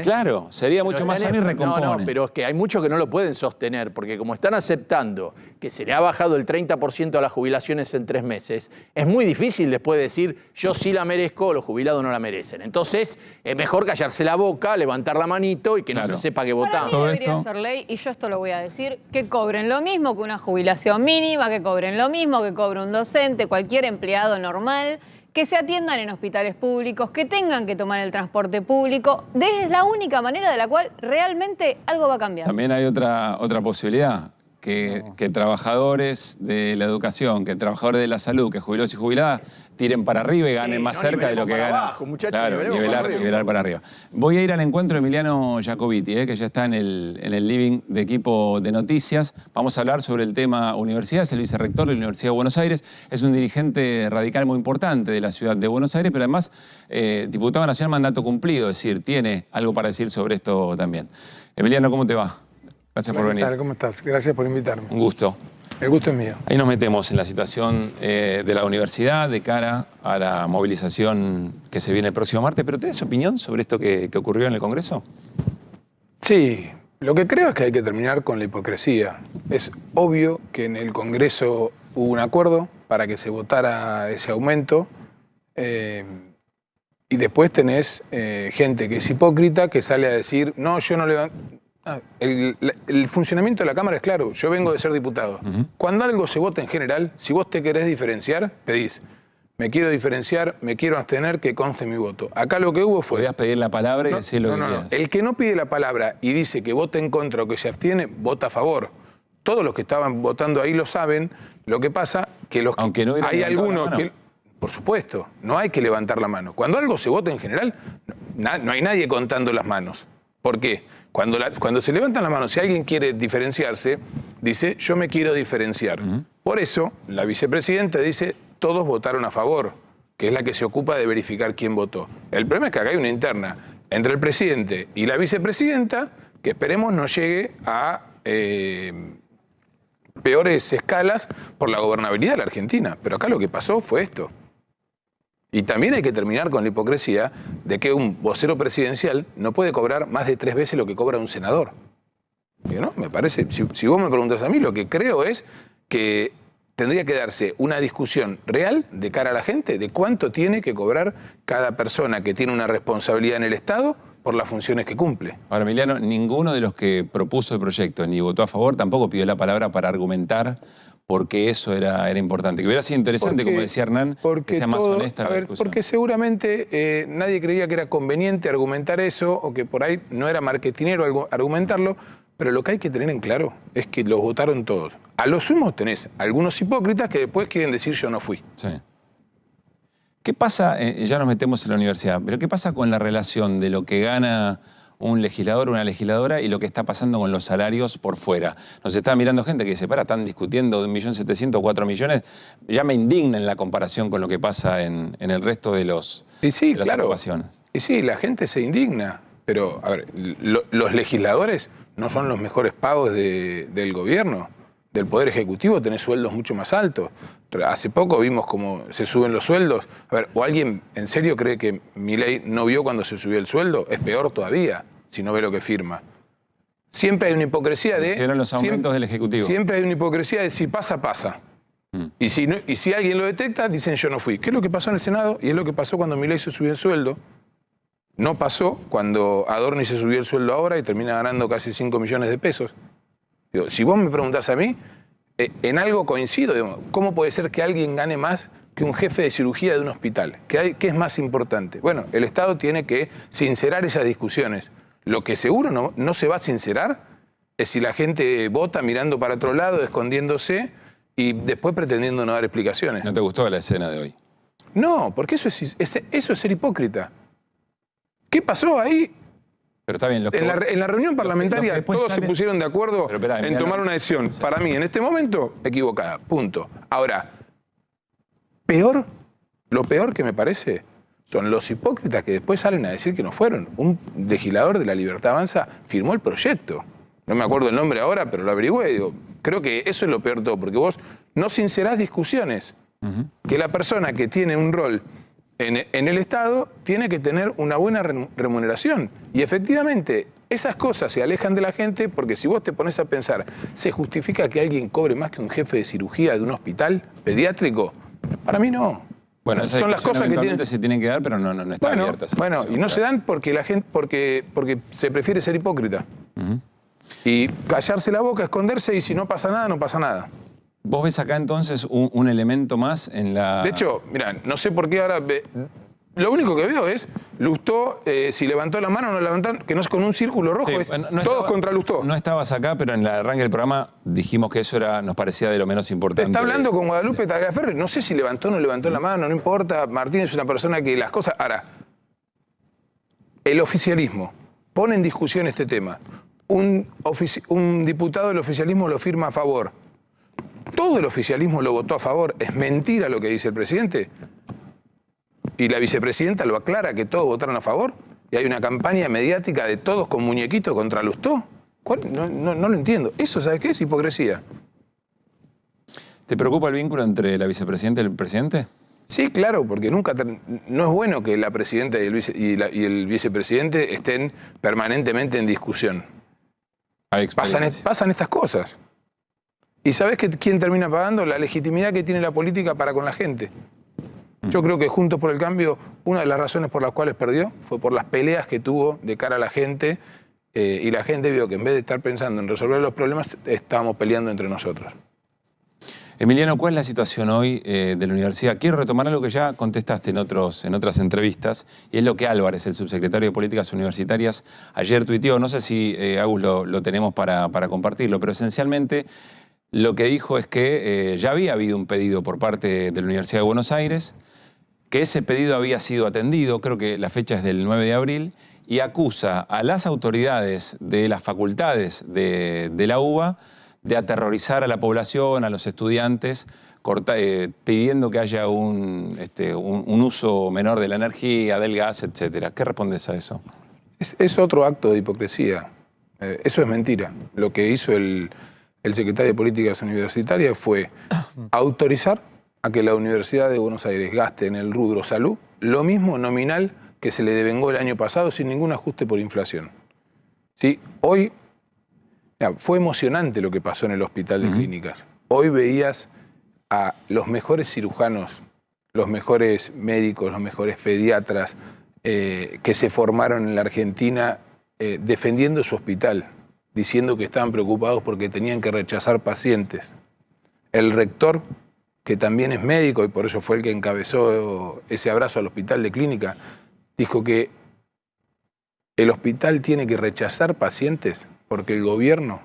Claro, sería mucho más sano y recompone. No, pero es que hay muchos que no lo pueden sostener, porque como están aceptando que se le ha bajado el 30% a las jubilaciones en 3 meses, es muy difícil después decir yo sí la merezco, los jubilados no la merecen. Entonces, es mejor callarse la boca, levantar la manito y que no se sepa que votamos. Para mí debería ser ley, y yo esto lo voy a decir, que cobren lo mismo que una jubilación mínima, que cobren lo mismo que cobre un docente, cualquier empleado normal, que se atiendan en hospitales públicos, que tengan que tomar el transporte público. Es la única manera de la cual realmente algo va a cambiar. También hay otra posibilidad, que trabajadores de la educación, que trabajadores de la salud, que jubilados y jubiladas tiren para arriba y ganen más cerca de lo que ganan. Abajo, muchachos, claro, nivelar para arriba. Voy a ir al encuentro de Emiliano Jacobiti, que ya está en el living de equipo de noticias. Vamos a hablar sobre el tema universidad. Es el vicerrector de la Universidad de Buenos Aires. Es un dirigente radical muy importante de la ciudad de Buenos Aires, pero además diputado nacional mandato cumplido, es decir, tiene algo para decir sobre esto también. Emiliano, ¿cómo te va? Gracias por venir. ¿Cómo estás? Gracias por invitarme. Un gusto. El gusto es mío. Ahí nos metemos en la situación de la universidad de cara a la movilización que se viene el próximo martes. ¿Pero tenés opinión sobre esto que ocurrió en el Congreso? Sí, lo que creo es que hay que terminar con la hipocresía. Es obvio que en el Congreso hubo un acuerdo para que se votara ese aumento y después tenés gente que es hipócrita que sale a decir, no, yo no levanto... El funcionamiento de la Cámara es claro. Yo vengo de ser diputado. Cuando algo se vota en general, si vos te querés diferenciar, pedís, me quiero diferenciar, me quiero abstener, que conste mi voto. Acá lo que hubo fue... Podías pedir la palabra y decir lo que quieras. El que no pide la palabra y dice que vota en contra o que se abstiene, vota a favor. Todos los que estaban votando ahí lo saben. Lo que pasa que los... Aunque no hay algunos que... Por supuesto, no hay que levantar la mano. Cuando algo se vota en general, no hay nadie contando las manos. ¿Por qué? Cuando se levantan las manos, si alguien quiere diferenciarse, dice, yo me quiero diferenciar. Por eso, la vicepresidenta dice, todos votaron a favor, que es la que se ocupa de verificar quién votó. El problema es que acá hay una interna entre el presidente y la vicepresidenta, que esperemos no llegue a peores escalas por la gobernabilidad de la Argentina. Pero acá lo que pasó fue esto. Y también hay que terminar con la hipocresía de que un vocero presidencial no puede cobrar más de 3 veces lo que cobra un senador. ¿No? Me parece, si vos me preguntas a mí, lo que creo es que tendría que darse una discusión real de cara a la gente de cuánto tiene que cobrar cada persona que tiene una responsabilidad en el Estado por las funciones que cumple. Ahora, Emiliano, ninguno de los que propuso el proyecto ni votó a favor tampoco pidió la palabra para argumentar por qué eso era importante. Que hubiera sido interesante, como decía Hernán, que sea más honesta la discusión. Porque seguramente nadie creía que era conveniente argumentar eso o que por ahí no era marketinero argumentarlo, pero lo que hay que tener en claro es que los votaron todos. A lo sumo tenés algunos hipócritas que después quieren decir yo no fui. Sí. ¿Qué pasa, ya nos metemos en la universidad, pero qué pasa con la relación de lo que gana un legislador o una legisladora y lo que está pasando con los salarios por fuera? Nos está mirando gente que dice, están discutiendo de 1.700.000, 4 millones. Ya me indigna en la comparación con lo que pasa en el resto de las ocupaciones. Y sí, la gente se indigna, pero a ver, los legisladores no son los mejores pagos del gobierno. Del Poder Ejecutivo tenés sueldos mucho más altos. Hace poco vimos cómo se suben los sueldos. A ver, ¿o alguien en serio cree que Milei no vio cuando se subió el sueldo? Es peor todavía, si no ve lo que firma. Siempre hay una hipocresía de... Hicieron los aumentos del Ejecutivo. Siempre hay una hipocresía de si pasa, pasa. Y si alguien lo detecta, dicen yo no fui. ¿Qué es lo que pasó en el Senado? Y es lo que pasó cuando Milei se subió el sueldo. No pasó cuando Adorni se subió el sueldo ahora y termina ganando casi 5 millones de pesos. Digo, si vos me preguntás a mí, en algo coincido. Digamos, ¿cómo puede ser que alguien gane más que un jefe de cirugía de un hospital? ¿Qué es más importante? Bueno, el Estado tiene que sincerar esas discusiones. Lo que seguro no se va a sincerar es si la gente vota mirando para otro lado, escondiéndose y después pretendiendo no dar explicaciones. ¿No te gustó la escena de hoy? No, porque eso es ser hipócrita. ¿Qué pasó ahí? Pero está bien, en la reunión parlamentaria todos se pusieron de acuerdo en tomar una decisión. Para mí, en este momento, equivocada. Punto. Ahora, lo peor que me parece son los hipócritas que después salen a decir que no fueron. Un legislador de La Libertad Avanza firmó el proyecto. No me acuerdo el nombre ahora, pero lo averigüé. Digo, creo que eso es lo peor de todo, porque vos no sincerás discusiones. Que la persona que tiene un rol en el Estado tiene que tener una buena remuneración. Y efectivamente, esas cosas se alejan de la gente porque si vos te pones a pensar, ¿se justifica que alguien cobre más que un jefe de cirugía de un hospital pediátrico? Para mí no. Bueno, son las cosas que se tienen que dar, pero no están abiertas. Bueno, y no se dan porque la gente, porque se prefiere ser hipócrita. Y callarse la boca, esconderse, y si no pasa nada, no pasa nada. ¿Vos ves acá entonces un elemento más en la...? De hecho, mirá, no sé por qué ahora... Lo único que veo es Lustó, si levantó la mano o no levantó, que no es con un círculo rojo, Sí, es todos contra Lustó. No estabas acá, pero en el arranque del programa dijimos que eso nos parecía de lo menos importante. Te está hablando con Guadalupe Tagliaferri, no sé si levantó o no levantó la mano, no importa. Martín es una persona que las cosas... Ahora, el oficialismo pone en discusión este tema. Un diputado del oficialismo lo firma a favor. Todo el oficialismo lo votó a favor. ¿Es mentira lo que dice el presidente? Y la vicepresidenta lo aclara, que todos votaron a favor. Y hay una campaña mediática de todos con muñequitos contra Lustó. No lo entiendo. Eso, ¿sabes qué? Es hipocresía. ¿Te preocupa el vínculo entre la vicepresidenta y el presidente? Sí, claro, porque no es bueno que la presidenta y el vicepresidente estén permanentemente en discusión. Pasan estas cosas. ¿Y sabés quién termina pagando? La legitimidad que tiene la política para con la gente. Yo creo que Juntos por el Cambio, una de las razones por las cuales perdió fue por las peleas que tuvo de cara a la gente, y la gente vio que en vez de estar pensando en resolver los problemas, estábamos peleando entre nosotros. Emiliano, ¿cuál es la situación hoy de la universidad? Quiero retomar algo que ya contestaste en otras entrevistas, y es lo que Álvarez, el subsecretario de Políticas Universitarias, ayer tuiteó. No sé si, Agus, lo tenemos para compartirlo, pero esencialmente lo que dijo es que ya había habido un pedido por parte de la Universidad de Buenos Aires, que ese pedido había sido atendido, creo que la fecha es del 9 de abril, y acusa a las autoridades de las facultades de la UBA de aterrorizar a la población, a los estudiantes, pidiendo que haya un uso menor de la energía, del gas, etc. ¿Qué respondes a eso? Es otro acto de hipocresía. Eso es mentira. Lo que hizo el secretario de Políticas Universitarias fue autorizar a que la Universidad de Buenos Aires gaste en el rubro salud lo mismo nominal que se le devengó el año pasado sin ningún ajuste por inflación. ¿Sí? Hoy fue emocionante lo que pasó en el Hospital de Clínicas. Hoy veías a los mejores cirujanos, los mejores médicos, los mejores pediatras que se formaron en la Argentina defendiendo su hospital, diciendo que estaban preocupados porque tenían que rechazar pacientes. El rector, que también es médico y por eso fue el que encabezó ese abrazo al Hospital de Clínica, dijo que el hospital tiene que rechazar pacientes porque el gobierno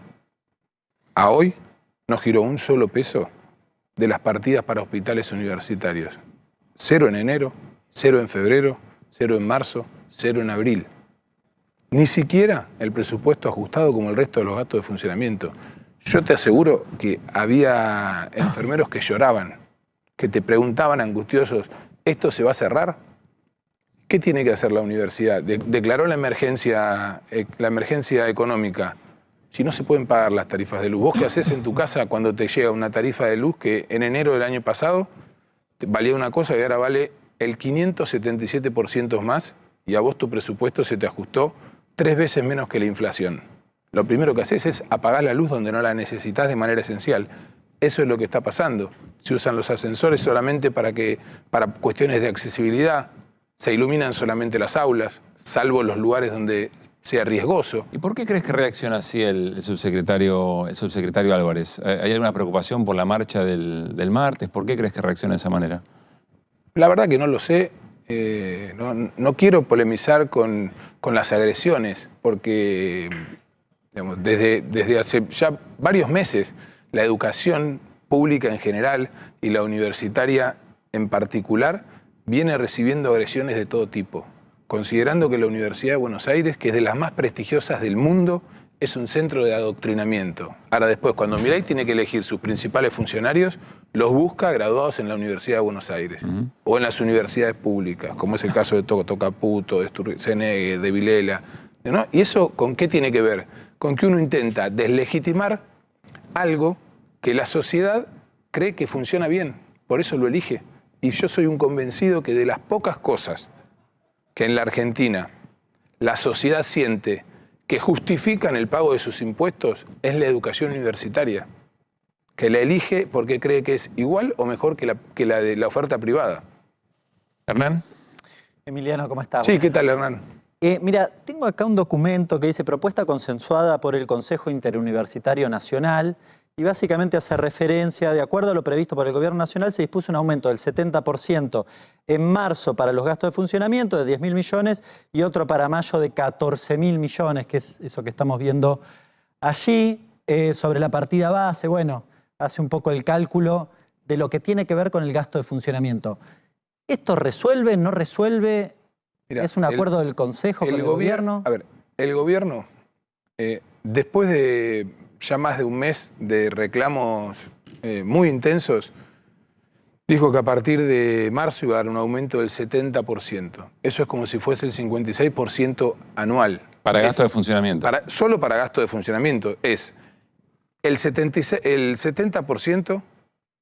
a hoy no giró un solo peso de las partidas para hospitales universitarios. 0 en enero, 0 en febrero, 0 en marzo, 0 en abril. Ni siquiera el presupuesto ajustado como el resto de los gastos de funcionamiento. Yo te aseguro que había enfermeros que lloraban, que te preguntaban angustiosos, ¿esto se va a cerrar? ¿Qué tiene que hacer la universidad? Declaró la emergencia económica. Si no se pueden pagar las tarifas de luz, ¿vos qué haces en tu casa cuando te llega una tarifa de luz que en enero del año pasado valía una cosa y ahora vale el 577% más y a vos tu presupuesto se te ajustó 3 veces menos que la inflación? Lo primero que haces es apagar la luz donde no la necesitas de manera esencial. Eso es lo que está pasando. Se usan los ascensores solamente para cuestiones de accesibilidad. Se iluminan solamente las aulas, salvo los lugares donde sea riesgoso. ¿Y por qué crees que reacciona así el subsecretario Álvarez? ¿Hay alguna preocupación por la marcha del martes? ¿Por qué crees que reacciona de esa manera? La verdad que no lo sé. No quiero polemizar con las agresiones, porque digamos, desde hace ya varios meses la educación pública en general y la universitaria en particular viene recibiendo agresiones de todo tipo, considerando que la Universidad de Buenos Aires, que es de las más prestigiosas del mundo, es un centro de adoctrinamiento. Ahora después, cuando Milei tiene que elegir sus principales funcionarios, los busca graduados en la Universidad de Buenos Aires o en las universidades públicas, como es el caso de Tocaputo, de Sturzenegger, de Vilela, ¿no? ¿Y eso con qué tiene que ver? Con que uno intenta deslegitimar algo que la sociedad cree que funciona bien, por eso lo elige. Y yo soy un convencido que de las pocas cosas que en la Argentina la sociedad siente que justifican el pago de sus impuestos es la educación universitaria, que la elige porque cree que es igual o mejor que la de la oferta privada. Hernán. Emiliano, ¿cómo estás? Sí, ¿qué tal, Hernán? Mira, tengo acá un documento que dice propuesta consensuada por el Consejo Interuniversitario Nacional y básicamente hace referencia, de acuerdo a lo previsto por el Gobierno Nacional, se dispuso un aumento del 70% en marzo para los gastos de funcionamiento de 10.000 millones y otro para mayo de 14.000 millones, que es eso que estamos viendo allí. Sobre la partida base, bueno, hace un poco el cálculo de lo que tiene que ver con el gasto de funcionamiento. ¿Esto resuelve, no resuelve? Mira, ¿Es un acuerdo del Consejo con el gobierno? A ver, el gobierno, después de ya más de un mes de reclamos muy intensos, dijo que a partir de marzo iba a dar un aumento del 70%. Eso es como si fuese el 56% anual. Para gasto de funcionamiento. Solo para gasto de funcionamiento. Es el 70%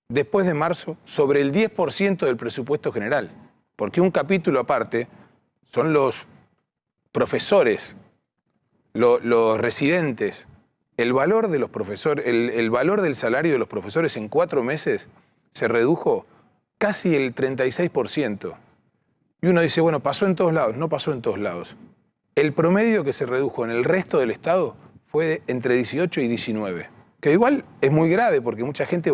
después de marzo sobre el 10% del presupuesto general. Porque un capítulo aparte son los profesores, los residentes. El valor de los profesores, el valor del salario de los profesores en 4 meses se redujo casi el 36%. Y uno dice, bueno, pasó en todos lados. No pasó en todos lados. El promedio que se redujo en el resto del Estado fue entre 18 y 19. Que igual es muy grave porque mucha gente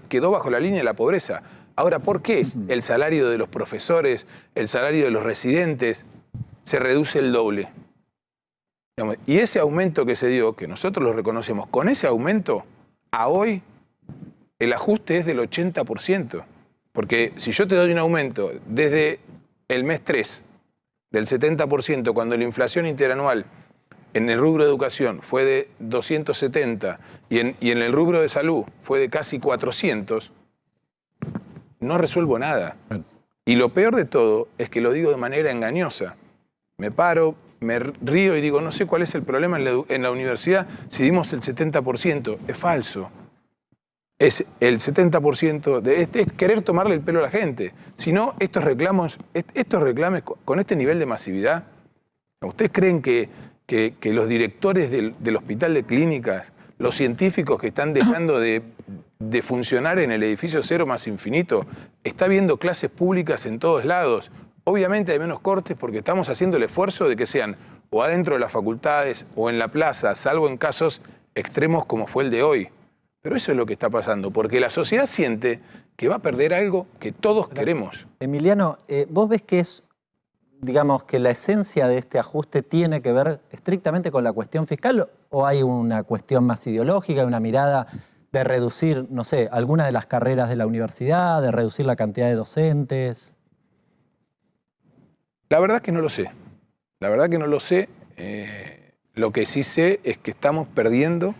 quedó bajo la línea de la pobreza. Ahora, ¿por qué el salario de los profesores, el salario de los residentes se reduce el doble? Y ese aumento que se dio, que nosotros lo reconocemos, con ese aumento, a hoy el ajuste es del 80%. Porque si yo te doy un aumento desde el mes 3 del 70%, cuando la inflación interanual en el rubro de educación fue de 270 y en el rubro de salud fue de casi 400, no resuelvo nada. Y lo peor de todo es que lo digo de manera engañosa. Me paro, me río y digo, no sé cuál es el problema en la universidad si dimos el 70%. Es falso. Es el 70%, es querer tomarle el pelo a la gente. Si no, estos reclamos con este nivel de masividad, ¿ustedes creen que los directores del hospital de clínicas, los científicos que están dejando de funcionar en el edificio Cero más Infinito, está habiendo clases públicas en todos lados? Obviamente hay menos cortes porque estamos haciendo el esfuerzo de que sean o adentro de las facultades o en la plaza, salvo en casos extremos como fue el de hoy. Pero eso es lo que está pasando, porque la sociedad siente que va a perder algo que todos queremos. Emiliano, ¿vos ves que es, digamos, que la esencia de este ajuste tiene que ver estrictamente con la cuestión fiscal o hay una cuestión más ideológica, una mirada de reducir, no sé, algunas de las carreras de la universidad, de reducir la cantidad de docentes? La verdad que no lo sé. La verdad que no lo sé. Lo que sí sé es que estamos perdiendo,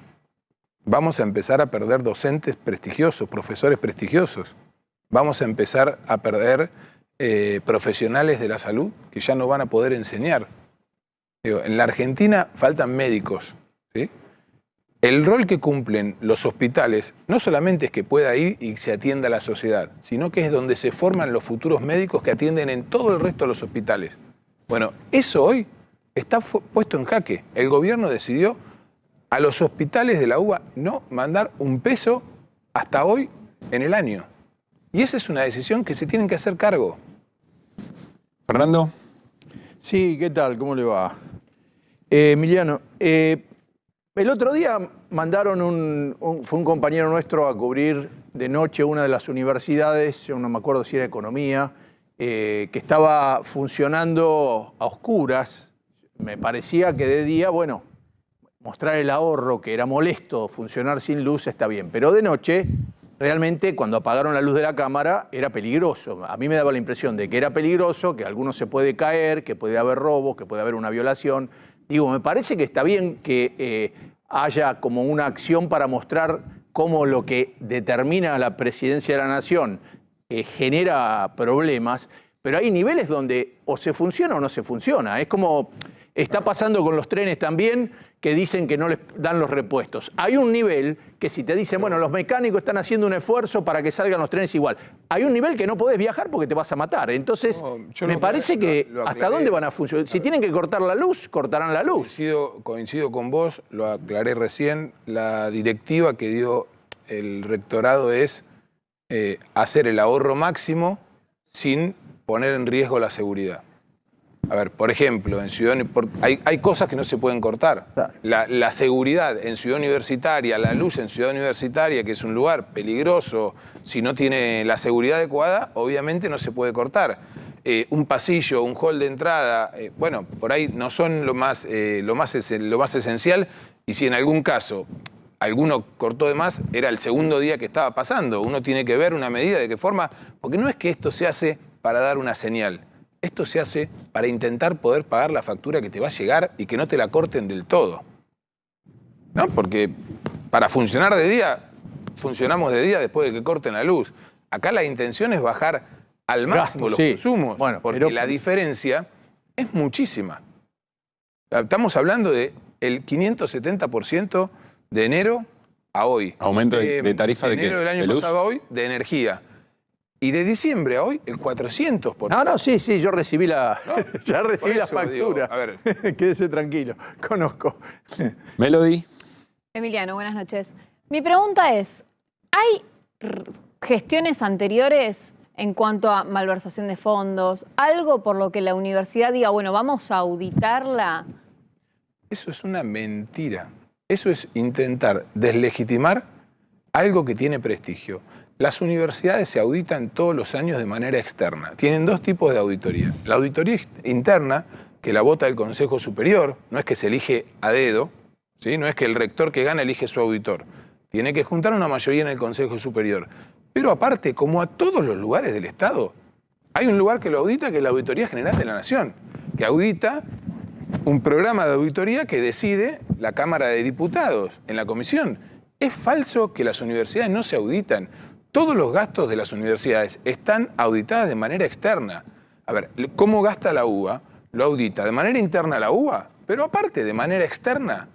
vamos a empezar a perder docentes prestigiosos, profesores prestigiosos. Vamos a empezar a perder profesionales de la salud que ya no van a poder enseñar. Digo, en la Argentina faltan médicos, ¿sí? El rol que cumplen los hospitales no solamente es que pueda ir y se atienda a la sociedad, sino que es donde se forman los futuros médicos que atienden en todo el resto de los hospitales. Bueno, eso hoy está puesto en jaque. El gobierno decidió a los hospitales de la UBA no mandar un peso hasta hoy en el año. Y esa es una decisión que se tienen que hacer cargo. Fernando. Sí, ¿qué tal? ¿Cómo le va? Emiliano, el otro día mandaron fue un compañero nuestro a cubrir de noche una de las universidades, yo no me acuerdo si era economía, que estaba funcionando a oscuras. Me parecía que de día, bueno, mostrar el ahorro, que era molesto, funcionar sin luz está bien, pero de noche, realmente cuando apagaron la luz de la cámara era peligroso. A mí me daba la impresión de que era peligroso, que alguno se puede caer, que puede haber robos, que puede haber una violación. Digo, me parece que está bien que haya como una acción para mostrar cómo lo que determina la presidencia de la nación genera problemas, pero hay niveles donde o se funciona o no se funciona. Es como Está pasando con los trenes también, que dicen que no les dan los repuestos. Hay un nivel que si te dicen, bueno, los mecánicos están haciendo un esfuerzo para que salgan los trenes igual. Hay un nivel que no podés viajar porque te vas a matar. Entonces, me parece que ¿hasta dónde van a funcionar? Si tienen que cortar la luz, cortarán la luz. Coincido con vos, lo aclaré recién. La directiva que dio el rectorado es hacer el ahorro máximo sin poner en riesgo la seguridad. A ver, por ejemplo, en Ciudad hay cosas que no se pueden cortar. Claro. La seguridad en Ciudad Universitaria, la luz en Ciudad Universitaria, que es un lugar peligroso, si no tiene la seguridad adecuada, obviamente no se puede cortar. Un pasillo, un hall de entrada, bueno, por ahí no son lo más esencial, y si en algún caso alguno cortó de más, era el segundo día que estaba pasando. Uno tiene que ver una medida de qué forma, porque no es que esto se hace para dar una señal. Esto se hace para intentar poder pagar la factura que te va a llegar y que no te la corten del todo. ¿No? Porque para funcionar de día, funcionamos de día después de que corten la luz. Acá la intención es bajar al máximo los consumos, porque la diferencia es muchísima. Estamos hablando del 570% de enero a hoy. ¿Aumento de tarifa de qué? De enero del año pasado a hoy, de energía. Y de diciembre a hoy, el 400%. No, sí, yo recibí la, ya recibí la factura. Digo, a ver. Quédese tranquilo, conozco. Melody. Emiliano, buenas noches. Mi pregunta es, ¿hay gestiones anteriores en cuanto a malversación de fondos? ¿Algo por lo que la universidad diga, bueno, vamos a auditarla? Eso es una mentira. Eso es intentar deslegitimar algo que tiene prestigio. Las universidades se auditan todos los años de manera externa. Tienen dos tipos de auditoría. La auditoría interna, que la vota el Consejo Superior, no es que se elige a dedo, ¿sí? No es que el rector que gana elige su auditor. Tiene que juntar una mayoría en el Consejo Superior. Pero aparte, como a todos los lugares del Estado, hay un lugar que lo audita, que es la Auditoría General de la Nación, que audita un programa de auditoría que decide la Cámara de Diputados en la comisión. Es falso que las universidades no se auditan. Todos los gastos de las universidades están auditadas de manera externa. A ver, ¿cómo gasta la UBA? Lo audita de manera interna la UBA, pero aparte de manera externa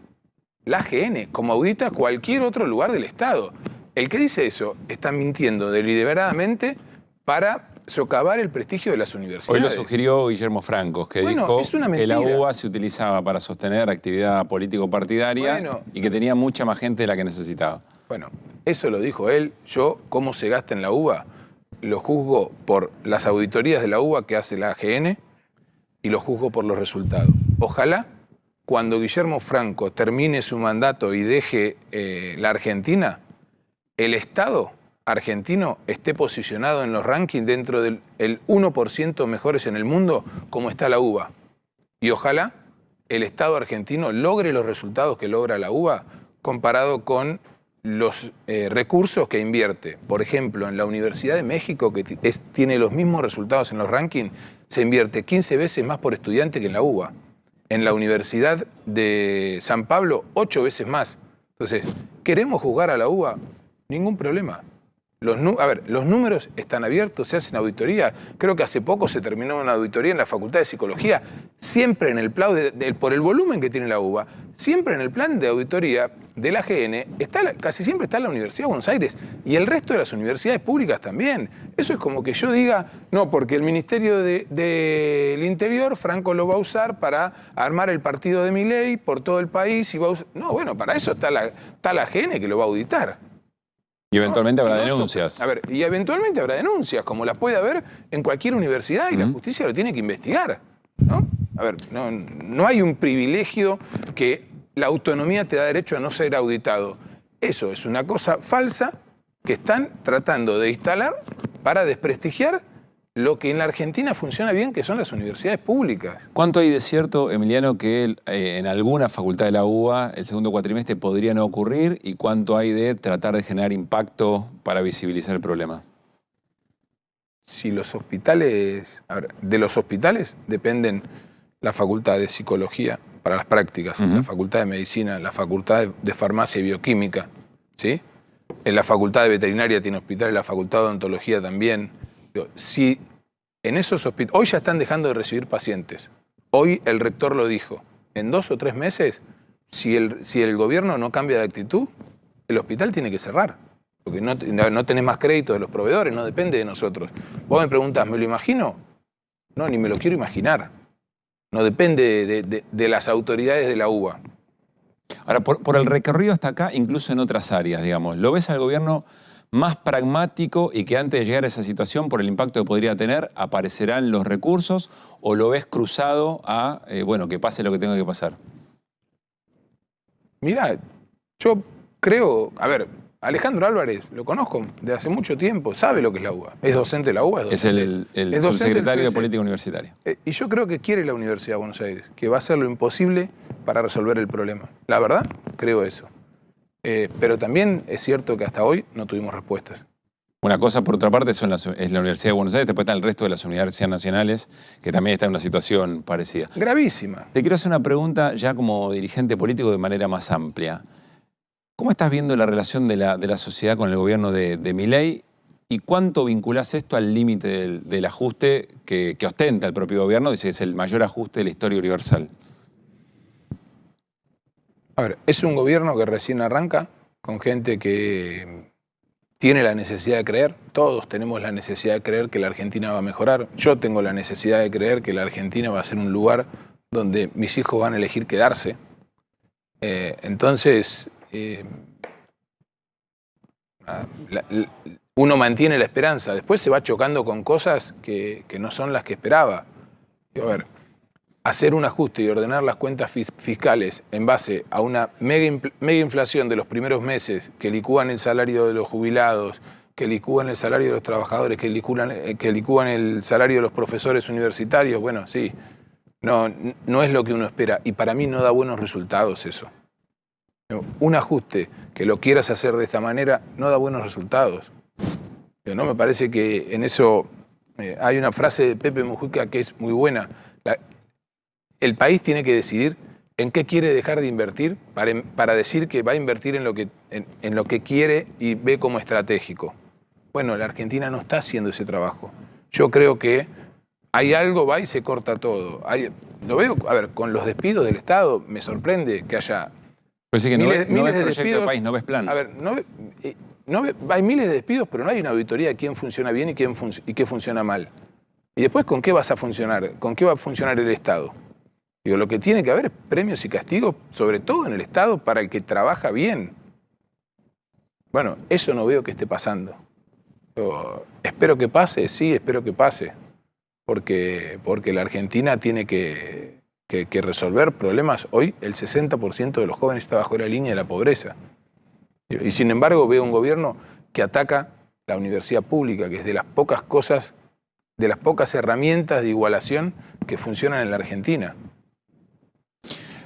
la AGN, como audita cualquier otro lugar del Estado. El que dice eso está mintiendo deliberadamente para socavar el prestigio de las universidades. Hoy lo sugirió Guillermo Francos, que dijo que la UBA se utilizaba para sostener actividad político-partidaria y que tenía mucha más gente de la que necesitaba. Bueno, eso lo dijo él. Yo, cómo se gasta en la UBA, lo juzgo por las auditorías de la UBA que hace la AGN y lo juzgo por los resultados. Ojalá, cuando Guillermo Franco termine su mandato y deje la Argentina, el Estado argentino esté posicionado en los rankings dentro del 1% mejores en el mundo, como está la UBA. Y ojalá el Estado argentino logre los resultados que logra la UBA comparado con los recursos que invierte. Por ejemplo, en la Universidad de México, que tiene los mismos resultados en los rankings, se invierte 15 veces más por estudiante que en la UBA. En la Universidad de San Pablo, 8 veces más. Entonces, ¿queremos juzgar a la UBA? Ningún problema. Los números están abiertos, se hacen auditoría. Creo que hace poco se terminó una auditoría en la Facultad de Psicología, siempre en el plan, por el volumen que tiene la UBA, siempre en el plan de auditoría de la AGN, casi siempre está la Universidad de Buenos Aires y el resto de las universidades públicas también. Eso es como que yo diga, no, porque el Ministerio del Interior, Franco lo va a usar para armar el partido de Milei por todo el país y va a usar... No, bueno, para eso está la AGN que lo va a auditar. Y eventualmente habrá denuncias. A ver, y eventualmente habrá denuncias, como las puede haber en cualquier universidad, y la justicia lo tiene que investigar, ¿no? A ver, no hay un privilegio que la autonomía te da derecho a no ser auditado. Eso es una cosa falsa que están tratando de instalar para desprestigiar lo que en la Argentina funciona bien, que son las universidades públicas. ¿Cuánto hay de cierto, Emiliano, que en alguna facultad de la UBA el segundo cuatrimestre podría no ocurrir? ¿Y cuánto hay de tratar de generar impacto para visibilizar el problema? Si los hospitales... A ver, de los hospitales dependen la Facultad de Psicología para las prácticas, la Facultad de Medicina, la Facultad de Farmacia y Bioquímica, ¿sí? En la Facultad de Veterinaria tiene hospitales, la Facultad de Odontología también. Si en esos hospitales... Hoy ya están dejando de recibir pacientes. Hoy el rector lo dijo. en 2 o 3 meses, si el gobierno no cambia de actitud, el hospital tiene que cerrar. Porque no tenés más crédito de los proveedores, no depende de nosotros. Vos me preguntás, ¿me lo imagino? No, ni me lo quiero imaginar. No depende de las autoridades de la UBA. Ahora, por el recorrido hasta acá, incluso en otras áreas, digamos, ¿lo ves al gobierno más pragmático y que antes de llegar a esa situación, por el impacto que podría tener, aparecerán los recursos? ¿O lo ves cruzado a, bueno, que pase lo que tenga que pasar? Mirá, yo creo, a ver, Alejandro Álvarez, lo conozco de hace mucho tiempo, sabe lo que es la UBA. Es docente de la UBA. Es el subsecretario de Política Universitaria. Y yo creo que quiere la Universidad de Buenos Aires, que va a hacer lo imposible para resolver el problema. La verdad, creo eso. Pero también es cierto que hasta hoy no tuvimos respuestas. Una cosa, por otra parte, es la Universidad de Buenos Aires, después está el resto de las universidades nacionales, que también están en una situación parecida. Gravísima. Te quiero hacer una pregunta ya como dirigente político de manera más amplia. ¿Cómo estás viendo la relación de la sociedad con el gobierno de Milei y cuánto vinculás esto al límite del ajuste que ostenta el propio gobierno? Dice que es el mayor ajuste de la historia universal. A ver, es un gobierno que recién arranca, con gente que tiene la necesidad de creer. Todos tenemos la necesidad de creer que la Argentina va a mejorar. Yo tengo la necesidad de creer que la Argentina va a ser un lugar donde mis hijos van a elegir quedarse. Entonces, uno mantiene la esperanza. Después se va chocando con cosas que no son las que esperaba. A ver, hacer un ajuste y ordenar las cuentas fiscales en base a una mega inflación de los primeros meses que licúan el salario de los jubilados, que licúan el salario de los trabajadores, que licúan el salario de los profesores universitarios, bueno, sí, no es lo que uno espera. Y para mí no da buenos resultados eso. Un ajuste que lo quieras hacer de esta manera no da buenos resultados. ¿No? Me parece que en eso hay una frase de Pepe Mujica que es muy buena. El país tiene que decidir en qué quiere dejar de invertir para decir que va a invertir en lo que quiere y ve como estratégico. Bueno, la Argentina no está haciendo ese trabajo. Yo creo que hay algo, va y se corta todo. Lo veo, a ver, con los despidos del Estado, me sorprende que haya pues sí que miles no ves de proyecto despidos. de país, no ves plan. A ver, hay miles de despidos, pero no hay una auditoría de quién funciona bien y qué funciona mal. Y después, ¿con qué vas a funcionar? ¿Con qué va a funcionar el Estado? Digo, lo que tiene que haber es premios y castigos, sobre todo en el Estado, para el que trabaja bien. Bueno, eso no veo que esté pasando. Yo espero que pase, sí, espero que pase. Porque la Argentina tiene que resolver problemas. Hoy el 60% de los jóvenes está bajo la línea de la pobreza. Y sin embargo veo un gobierno que ataca la universidad pública, que es de las pocas cosas, de las pocas herramientas de igualación que funcionan en la Argentina.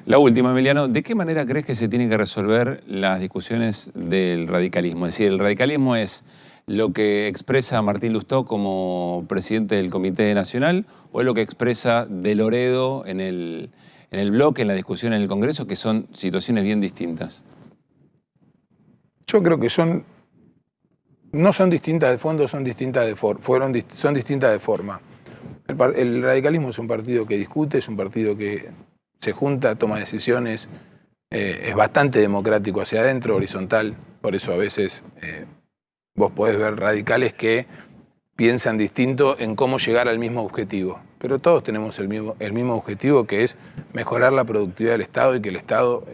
La última, Emiliano, ¿de qué manera crees que se tienen que resolver las discusiones del radicalismo? Es decir, ¿el radicalismo es lo que expresa Martín Lustó como presidente del Comité Nacional o es lo que expresa De Loredo en el bloque, en la discusión en el Congreso, que son situaciones bien distintas? Yo creo que no son distintas de fondo, son distintas de forma. El radicalismo es un partido que discute, es un partido que se junta, toma decisiones, es bastante democrático hacia adentro, horizontal, por eso a veces vos podés ver radicales que piensan distinto en cómo llegar al mismo objetivo. Pero todos tenemos el mismo objetivo, que es mejorar la productividad del Estado y que el Estado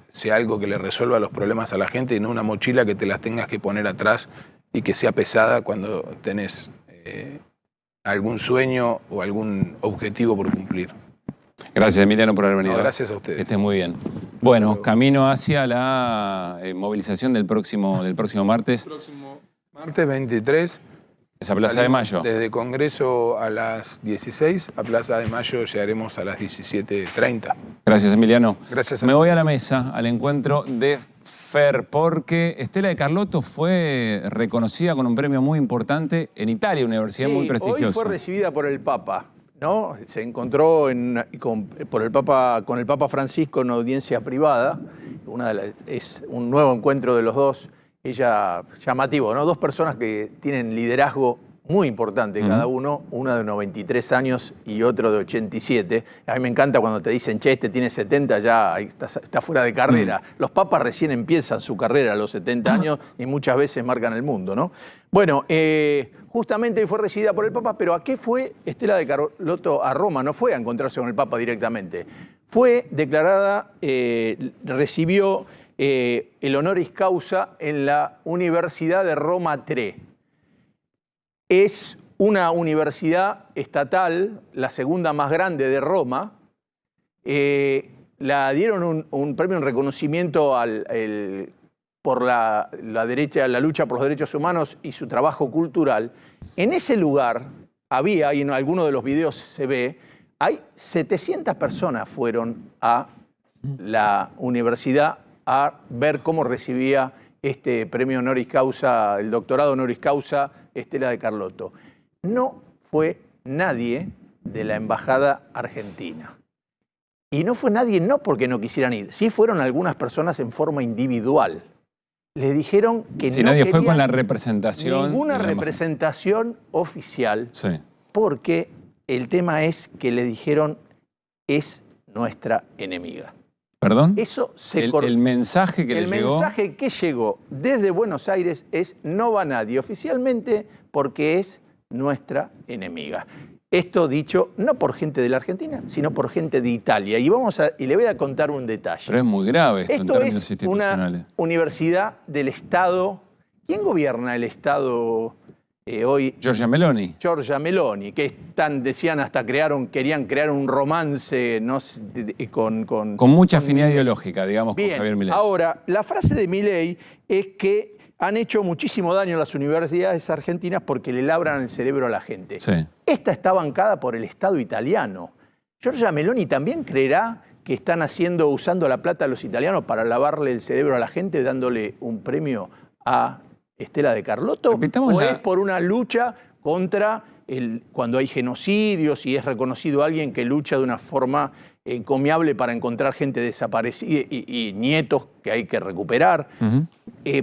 sea algo que le resuelva los problemas a la gente y no una mochila que te las tengas que poner atrás y que sea pesada cuando tenés algún sueño o algún objetivo por cumplir. Gracias, Emiliano, por haber venido. No, gracias a ustedes. Que estés muy bien. Bueno, camino hacia la movilización del próximo martes. El próximo martes 23. Esa Plaza de Mayo. Desde Congreso a las 16, a Plaza de Mayo llegaremos a las 17:30. Gracias, Emiliano. Gracias a Me voy a la mesa, al encuentro de Fer, porque Estela de Carlotto fue reconocida con un premio muy importante en Italia, una universidad muy prestigiosa. Hoy fue recibida por el Papa, ¿no? Se encontró con el Papa Francisco en una audiencia privada. Es un nuevo encuentro de los dos. Ella, llamativo, ¿no? Dos personas que tienen liderazgo muy importante cada uno de 93 años y otro de 87. A mí me encanta cuando te dicen, che, este tiene 70, ya está fuera de carrera. Los papas recién empiezan su carrera a los 70 años y muchas veces marcan el mundo, ¿no? Bueno, justamente fue recibida por el Papa, pero ¿a qué fue Estela de Carlotto a Roma? No fue a encontrarse con el Papa directamente. Fue declarada, recibió el honoris causa en la Universidad de Roma III. Es una universidad estatal, la segunda más grande de Roma. La dieron un premio en reconocimiento por la lucha por los derechos humanos y su trabajo cultural. En ese lugar había, y en alguno de los videos se ve, hay 700 personas fueron a la universidad a ver cómo recibía este premio honoris causa, el doctorado honoris causa Estela de Carlotto. No fue nadie de la embajada argentina. Y no fue nadie no porque no quisieran ir, sí fueron algunas personas en forma individual. Les dijeron que si no nadie fue querían con la representación. ninguna representación oficial, sí. Porque el tema es que le dijeron es nuestra enemiga. ¿Perdón? Eso el mensaje que le llegó. El mensaje que llegó desde Buenos Aires es no va nadie oficialmente porque es nuestra enemiga. Esto dicho no por gente de la Argentina, sino por gente de Italia. Y le voy a contar un detalle. Pero es muy grave esto en términos es institucionales. Una universidad del Estado. ¿Quién gobierna el Estado hoy? Giorgia Meloni. Giorgia Meloni, que decían hasta querían crear un romance no sé, con mucha afinidad ideológica, digamos, bien, con Javier Milei. Ahora, la frase de Milei es que han hecho muchísimo daño a las universidades argentinas porque le labran el cerebro a la gente. Sí. Esta está bancada por el Estado italiano. Giorgia Meloni también creerá que están usando la plata de los italianos para lavarle el cerebro a la gente, dándole un premio a Estela de Carlotto. ¿O es por una lucha contra cuando hay genocidios y es reconocido alguien que lucha de una forma encomiable para encontrar gente desaparecida y nietos que hay que recuperar?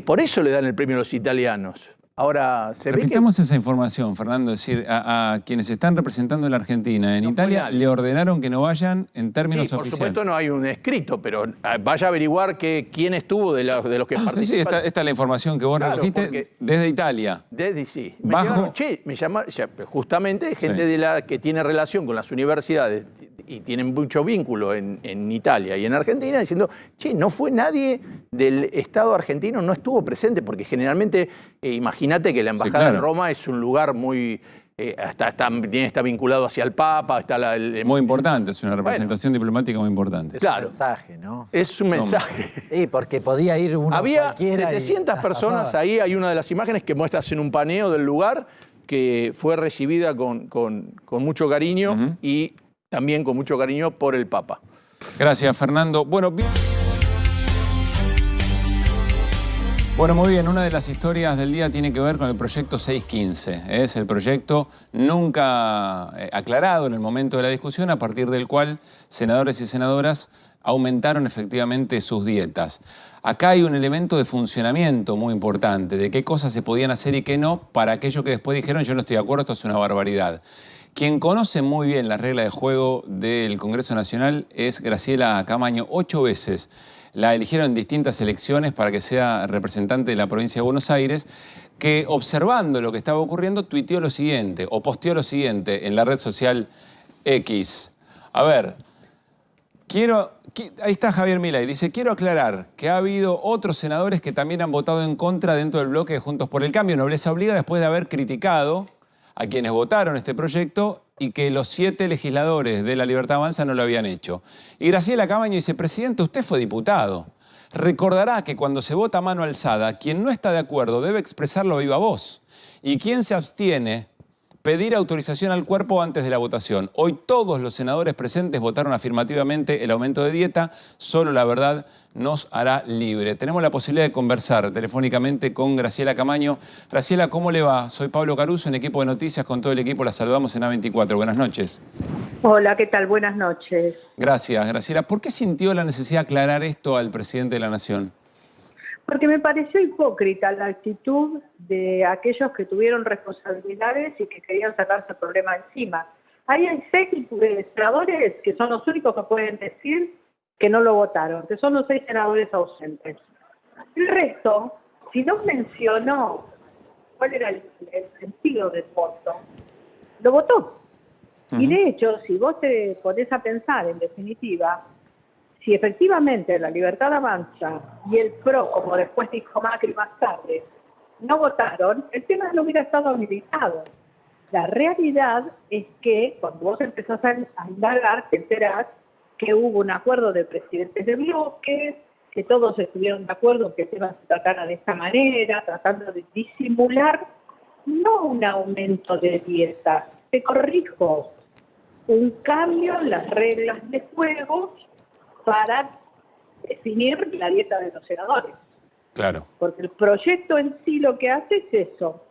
Por eso le dan el premio a los italianos. Ahora, repitamos esa información, Fernando. Es decir, a quienes están representando a la Argentina en Italia le ordenaron que no vayan en términos oficiales. Por supuesto no hay un escrito, pero vaya a averiguar quién estuvo de los que participan. Sí, esta es la información que vos recogiste desde Italia. Sí. Me llamaron, justamente gente que tiene relación con las universidades y tienen mucho vínculo en Italia y en Argentina, diciendo, no fue nadie del Estado argentino, no estuvo presente, porque generalmente, imagínate que la embajada de Roma es un lugar muy... está vinculado hacia el Papa, muy importante, es una representación diplomática muy importante. Es un mensaje, ¿no? Es un mensaje. Sí, porque podía ir uno Había 700 personas ahí, hay una de las imágenes que muestras en un paneo del lugar, que fue recibida con mucho cariño y también con mucho cariño por el Papa. Gracias, Fernando. Bueno, muy bien. Una de las historias del día tiene que ver con el proyecto 615. Es el proyecto nunca aclarado en el momento de la discusión, a partir del cual senadores y senadoras aumentaron efectivamente sus dietas. Acá hay un elemento de funcionamiento muy importante, de qué cosas se podían hacer y qué no, para aquellos que después dijeron, yo no estoy de acuerdo, esto es una barbaridad. Quien conoce muy bien las reglas de juego del Congreso Nacional es Graciela Camaño. 8 veces la eligieron en distintas elecciones para que sea representante de la provincia de Buenos Aires, que observando lo que estaba ocurriendo tuiteó lo siguiente, o posteó lo siguiente en la red social X. A ver, ahí está Javier Milei, dice, quiero aclarar que ha habido otros senadores que también han votado en contra dentro del bloque de Juntos por el Cambio. Nobleza obliga, después de haber criticado a quienes votaron este proyecto y que los 7 legisladores de La Libertad Avanza no lo habían hecho. Y Graciela Camaño dice, presidente, usted fue diputado. Recordará que cuando se vota a mano alzada, quien no está de acuerdo debe expresarlo a viva voz. Y quien se abstiene, pedir autorización al cuerpo antes de la votación. Hoy todos los senadores presentes votaron afirmativamente el aumento de dieta. Solo la verdad nos hará libre. Tenemos la posibilidad de conversar telefónicamente con Graciela Camaño. Graciela, ¿cómo le va? Soy Pablo Caruso, en Equipo de Noticias. Con todo el equipo la saludamos en A24. Buenas noches. Hola, ¿qué tal? Buenas noches. Gracias, Graciela. ¿Por qué sintió la necesidad de aclarar esto al presidente de la Nación? Porque me pareció hipócrita la actitud de aquellos que tuvieron responsabilidades y que querían sacarse el problema encima. Ahí hay 6 senadores que son los únicos que pueden decir que no lo votaron, que son los 6 senadores ausentes. El resto, si no mencionó cuál era el sentido del voto, lo votó. Y de hecho, si vos te ponés a pensar, en definitiva, si efectivamente la Libertad Avanza y el PRO, como después dijo Macri más tarde, no votaron, el tema no hubiera estado habilitado. La realidad es que cuando vos empezás a indagar, te enterás que hubo un acuerdo de presidentes de bloques, que todos estuvieron de acuerdo en que el tema se tratara de esta manera, tratando de disimular no un aumento de dietas, te corrijo, un cambio en las reglas de juego para definir la dieta de los senadores. Claro. Porque el proyecto en sí lo que hace es eso,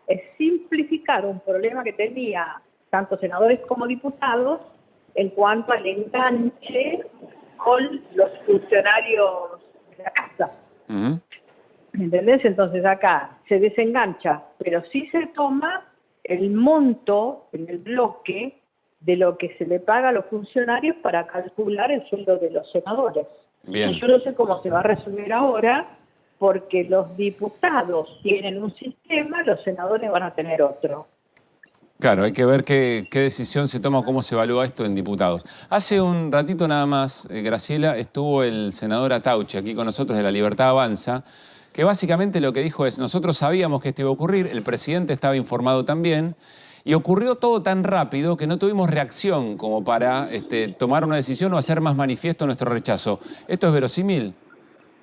es simplificar un problema que tenía tanto senadores como diputados en cuanto al enganche con los funcionarios de la casa. ¿Entendés? Entonces acá se desengancha, pero sí se toma el monto en el bloque de lo que se le paga a los funcionarios para calcular el sueldo de los senadores. Bien. Yo no sé cómo se va a resolver ahora, porque los diputados tienen un sistema, los senadores van a tener otro. Claro, hay que ver qué decisión se toma, cómo se evalúa esto en diputados. Hace un ratito nada más, Graciela, estuvo el senador Atauchi aquí con nosotros de La Libertad Avanza, que básicamente lo que dijo es, nosotros sabíamos que esto iba a ocurrir, el presidente estaba informado también, y ocurrió todo tan rápido que no tuvimos reacción como para tomar una decisión o hacer más manifiesto nuestro rechazo. ¿Esto es verosímil?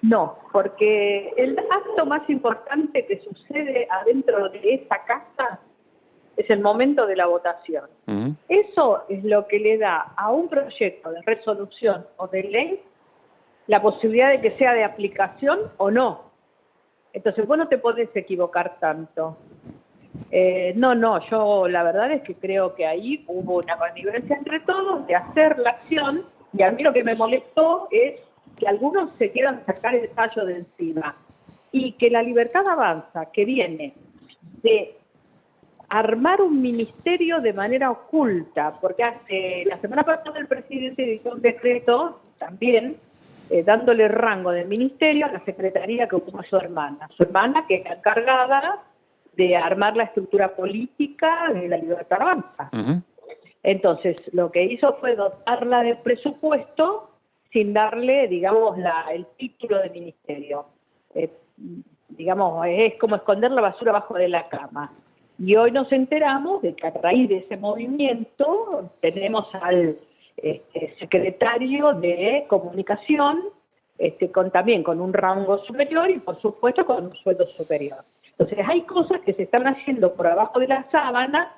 No, porque el acto más importante que sucede adentro de esa casa es el momento de la votación. Eso es lo que le da a un proyecto de resolución o de ley la posibilidad de que sea de aplicación o no. Entonces vos no te podés equivocar tanto. Yo la verdad es que creo que ahí hubo una connivencia entre todos de hacer la acción, y a mí lo que me molestó es que algunos se quieran sacar el tallo de encima y que la Libertad Avanza, que viene de armar un ministerio de manera oculta, porque la semana pasada el presidente dictó un decreto también dándole rango de ministerio a la secretaría que ocupa su hermana que es la encargada de armar la estructura política de la Libertad Avanza. Entonces, lo que hizo fue dotarla de presupuesto sin darle, digamos, el título de ministerio. Es como esconder la basura bajo de la cama. Y hoy nos enteramos de que a raíz de ese movimiento tenemos al secretario de Comunicación también con un rango superior y, por supuesto, con un sueldo superior. Entonces, hay cosas que se están haciendo por abajo de la sábana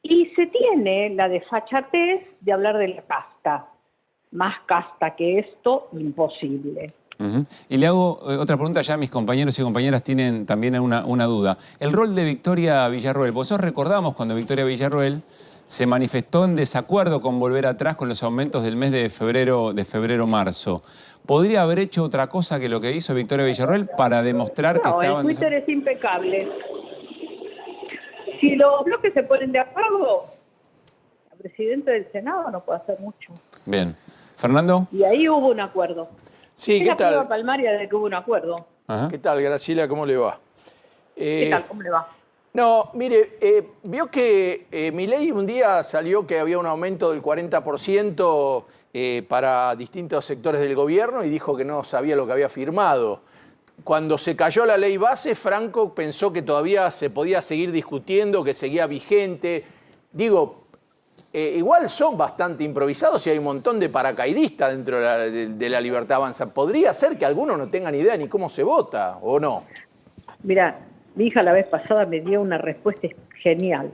y se tiene la desfachatez de hablar de la casta. Más casta que esto, imposible. Y le hago otra pregunta, ya mis compañeros y compañeras tienen también una duda. El rol de Victoria Villarroel. Vosotros recordamos cuando Victoria Villarroel se manifestó en desacuerdo con volver atrás con los aumentos del mes de febrero-marzo. ¿Podría haber hecho otra cosa que lo que hizo Victoria Villarroel para demostrar que estaba en el Twitter es impecable. Si los bloques se ponen de acuerdo, el presidente del Senado no puede hacer mucho. Bien. ¿Fernando? Y ahí hubo un acuerdo. Sí, ¿qué tal? Es la palmaria de que hubo un acuerdo. ¿Qué tal, Graciela? ¿Cómo le va? ¿Qué tal? ¿Cómo le va? No, mire, vio que Milei un día salió que había un aumento del 40% para distintos sectores del gobierno y dijo que no sabía lo que había firmado. Cuando se cayó la ley base, Franco pensó que todavía se podía seguir discutiendo, que seguía vigente. Digo, igual son bastante improvisados y hay un montón de paracaidistas dentro de la Libertad Avanza. ¿Podría ser que algunos no tengan idea ni cómo se vota o no? Mira, mi hija la vez pasada me dio una respuesta genial.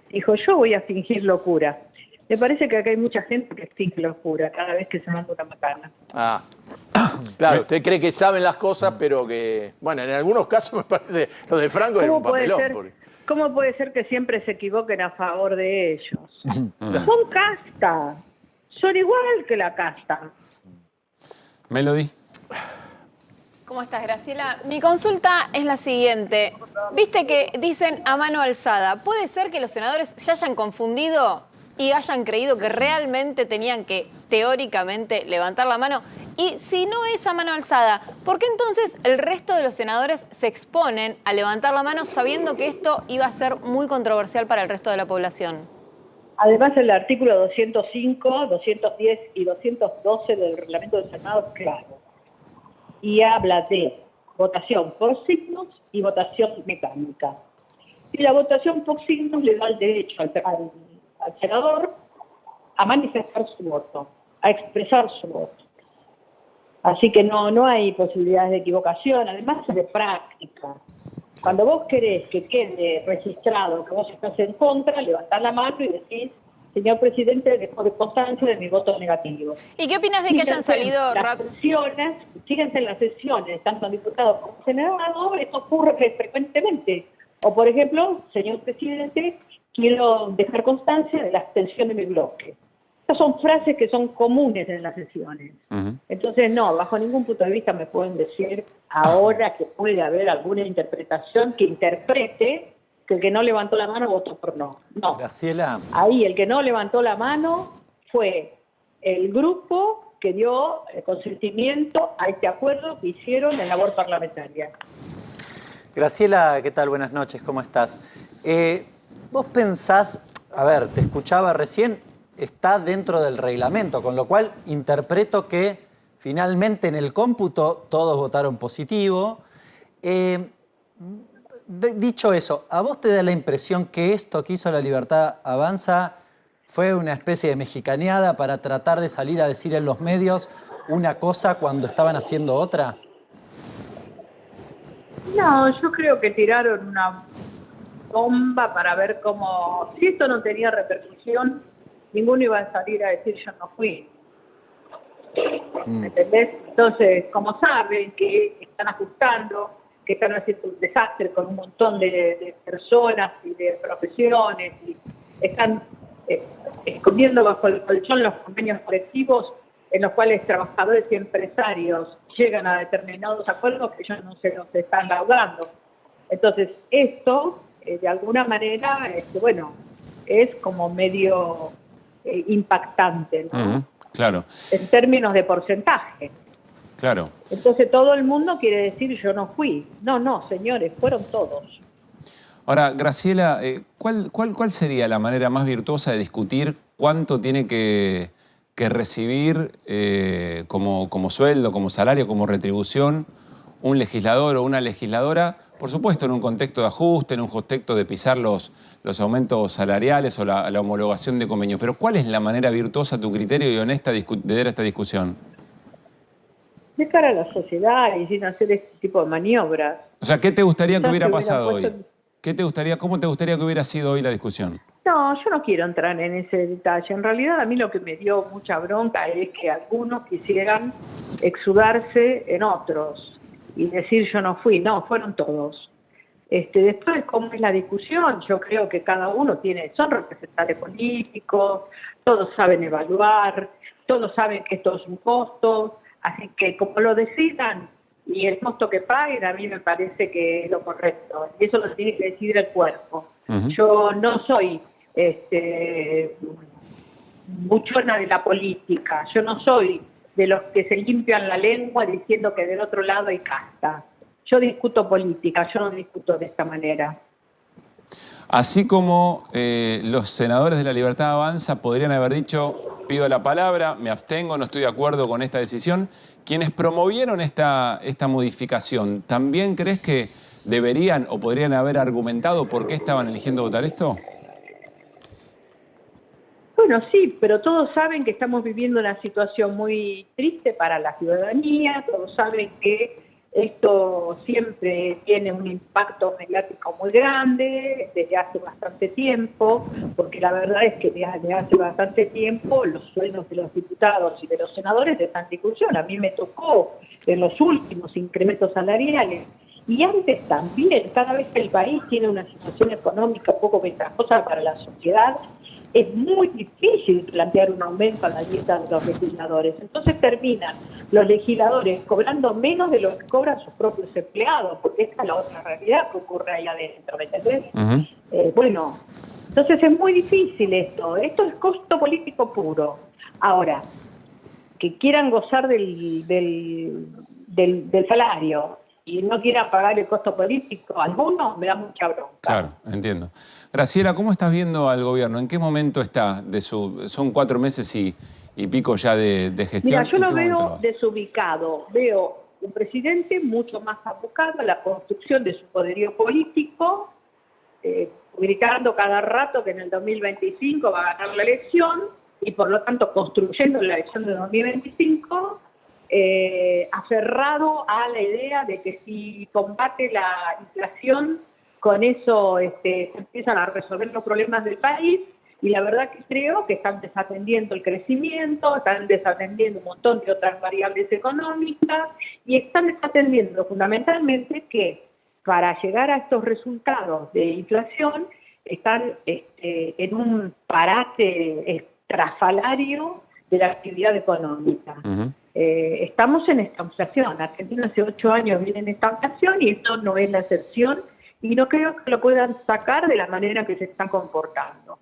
Dijo, yo voy a fingir locura. Me parece que acá hay mucha gente que finge locura cada vez que se manda una macana. Claro, usted cree que saben las cosas, pero que... Bueno, en algunos casos me parece lo de Franco es un papelón. ¿Cómo puede ser que siempre se equivoquen a favor de ellos? Son casta. Son igual que la casta. Melody. ¿Cómo estás, Graciela? Mi consulta es la siguiente. Viste que dicen a mano alzada. ¿Puede ser que los senadores se hayan confundido y hayan creído que realmente tenían que, teóricamente, levantar la mano? Y si no es a mano alzada, ¿por qué entonces el resto de los senadores se exponen a levantar la mano sabiendo que esto iba a ser muy controversial para el resto de la población? Además, el artículo 205, 210 y 212 del reglamento del Senado es claro. Y habla de votación por signos y votación mecánica. Y la votación por signos le da el derecho al senador a manifestar su voto, a expresar su voto. Así que no hay posibilidades de equivocación, además es de práctica. Cuando vos querés que quede registrado que vos estás en contra, levantás la mano y decís: señor presidente, dejo de constancia de mi voto negativo. ¿Y qué opinas de que hayan salido Fíjense en las sesiones, tanto diputados como senadores, esto ocurre frecuentemente. O, por ejemplo, señor presidente, quiero dejar constancia de la abstención de mi bloque. Estas son frases que son comunes en las sesiones. Entonces, no, bajo ningún punto de vista me pueden decir ahora que puede haber alguna interpretación que interprete que el que no levantó la mano votó por no. No. Graciela. Ahí el que no levantó la mano fue el grupo que dio consentimiento a este acuerdo que hicieron en la labor parlamentaria. Graciela, ¿qué tal? Buenas noches, ¿cómo estás? Vos pensás, a ver, te escuchaba recién, está dentro del reglamento, con lo cual interpreto que finalmente en el cómputo todos votaron positivo. Dicho eso, ¿a vos te da la impresión que esto que hizo La Libertad Avanza fue una especie de mexicaneada para tratar de salir a decir en los medios una cosa cuando estaban haciendo otra? No, yo creo que tiraron una bomba para ver cómo... Si esto no tenía repercusión, ninguno iba a salir a decir yo no fui. ¿Me entendés? Entonces, como saben que están ajustando, que están haciendo un desastre con un montón de personas y de profesiones, y están escondiendo bajo el colchón los convenios colectivos en los cuales trabajadores y empresarios llegan a determinados acuerdos que ellos no se los están laudando. Entonces, esto, de alguna manera, bueno, es como medio impactante, ¿no? Claro. En términos de porcentaje. Claro. Entonces todo el mundo quiere decir yo no fui. No, señores, fueron todos. Ahora, Graciela, ¿cuál sería la manera más virtuosa de discutir cuánto tiene que recibir como sueldo, como salario, como retribución un legislador o una legisladora? Por supuesto, en un contexto de ajuste, en un contexto de pisar los aumentos salariales o la homologación de convenios. Pero ¿cuál es la manera virtuosa, a tu criterio y honesta, de dar esta discusión? De cara a la sociedad y sin hacer este tipo de maniobras. O sea, ¿qué te gustaría que hubiera pasado hoy? ¿Cómo te gustaría que hubiera sido hoy la discusión? No, yo no quiero entrar en ese detalle. En realidad, a mí lo que me dio mucha bronca es que algunos quisieran exudarse en otros y decir yo no fui. No, fueron todos. Después, ¿cómo es la discusión? Yo creo que cada uno son representantes políticos, todos saben evaluar, todos saben que esto es un costo, así que como lo decidan y el costo que paguen, a mí me parece que es lo correcto. Y eso lo tiene que decidir el cuerpo. Yo no soy buchona de la política, yo no soy de los que se limpian la lengua diciendo que del otro lado hay casta. Yo discuto política, yo no discuto de esta manera. Así como los senadores de La Libertad Avanza podrían haber dicho, pido la palabra, me abstengo, no estoy de acuerdo con esta decisión, quienes promovieron esta modificación, ¿también crees que deberían o podrían haber argumentado por qué estaban eligiendo votar esto? Bueno, sí, pero todos saben que estamos viviendo una situación muy triste para la ciudadanía, todos saben que esto siempre tiene un impacto mediático muy grande desde hace bastante tiempo, porque la verdad es que desde hace bastante tiempo los sueldos de los diputados y de los senadores están en discusión. A mí me tocó en los últimos incrementos salariales y antes también, cada vez que el país tiene una situación económica poco ventajosa para la sociedad, es muy difícil plantear un aumento a la dieta de los legisladores. Entonces terminan los legisladores cobrando menos de lo que cobran sus propios empleados, porque esta es la otra realidad que ocurre ahí adentro, ¿me entendés? Bueno, entonces es muy difícil esto. Esto es costo político puro. Ahora, que quieran gozar del salario y no quieran pagar el costo político, algunos me da mucha bronca. Claro, entiendo. Graciela, ¿cómo estás viendo al gobierno? ¿En qué momento está? Son 4 meses y pico ya de gestión. Mira, yo lo veo desubicado. Veo un presidente mucho más abocado a la construcción de su poderío político, gritando cada rato que en el 2025 va a ganar la elección y por lo tanto construyendo la elección de 2025, aferrado a la idea de que si combate la inflación, con eso se empiezan a resolver los problemas del país, y la verdad que creo que están desatendiendo el crecimiento, están desatendiendo un montón de otras variables económicas, y están desatendiendo fundamentalmente que para llegar a estos resultados de inflación están en un parate estrafalario de la actividad económica. Estamos en estanflación. Argentina hace 8 años viene en estanflación y esto no es la excepción, y no creo que lo puedan sacar de la manera que se están comportando.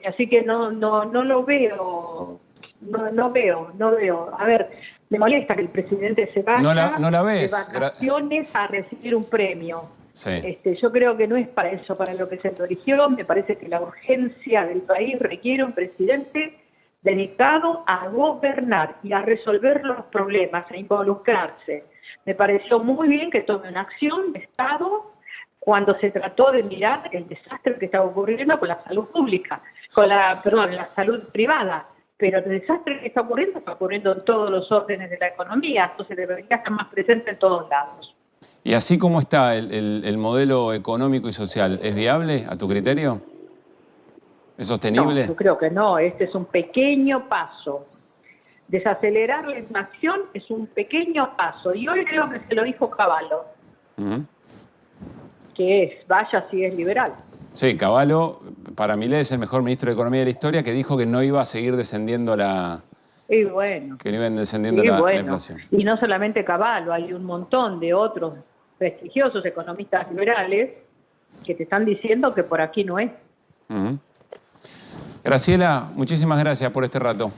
Así que no lo veo, no veo. A ver, me molesta que el presidente se vaya no la ves. de vacaciones a recibir un premio. Sí. Yo creo que no es para eso, para lo que se eligió. Me parece que la urgencia del país requiere un presidente dedicado a gobernar y a resolver los problemas, a involucrarse. Me pareció muy bien que tome una acción de Estado cuando se trató de mirar el desastre que estaba ocurriendo con la salud pública, la salud privada. Pero el desastre que está ocurriendo en todos los órdenes de la economía, entonces debería estar más presente en todos lados. Y así como está el modelo económico y social, ¿es viable a tu criterio? ¿Es sostenible? No, yo creo que no. Este es un pequeño paso. Desacelerar la inflación es un pequeño paso. Y hoy creo que se lo dijo Cavallo, que vaya si es liberal. Sí, Cavallo, para Milei es el mejor ministro de Economía de la historia, que dijo que no iba a seguir descendiendo la... Y bueno. Que no iban descendiendo la inflación. Y no solamente Cavallo, hay un montón de otros prestigiosos economistas liberales que te están diciendo que por aquí no es. Graciela, muchísimas gracias por este rato.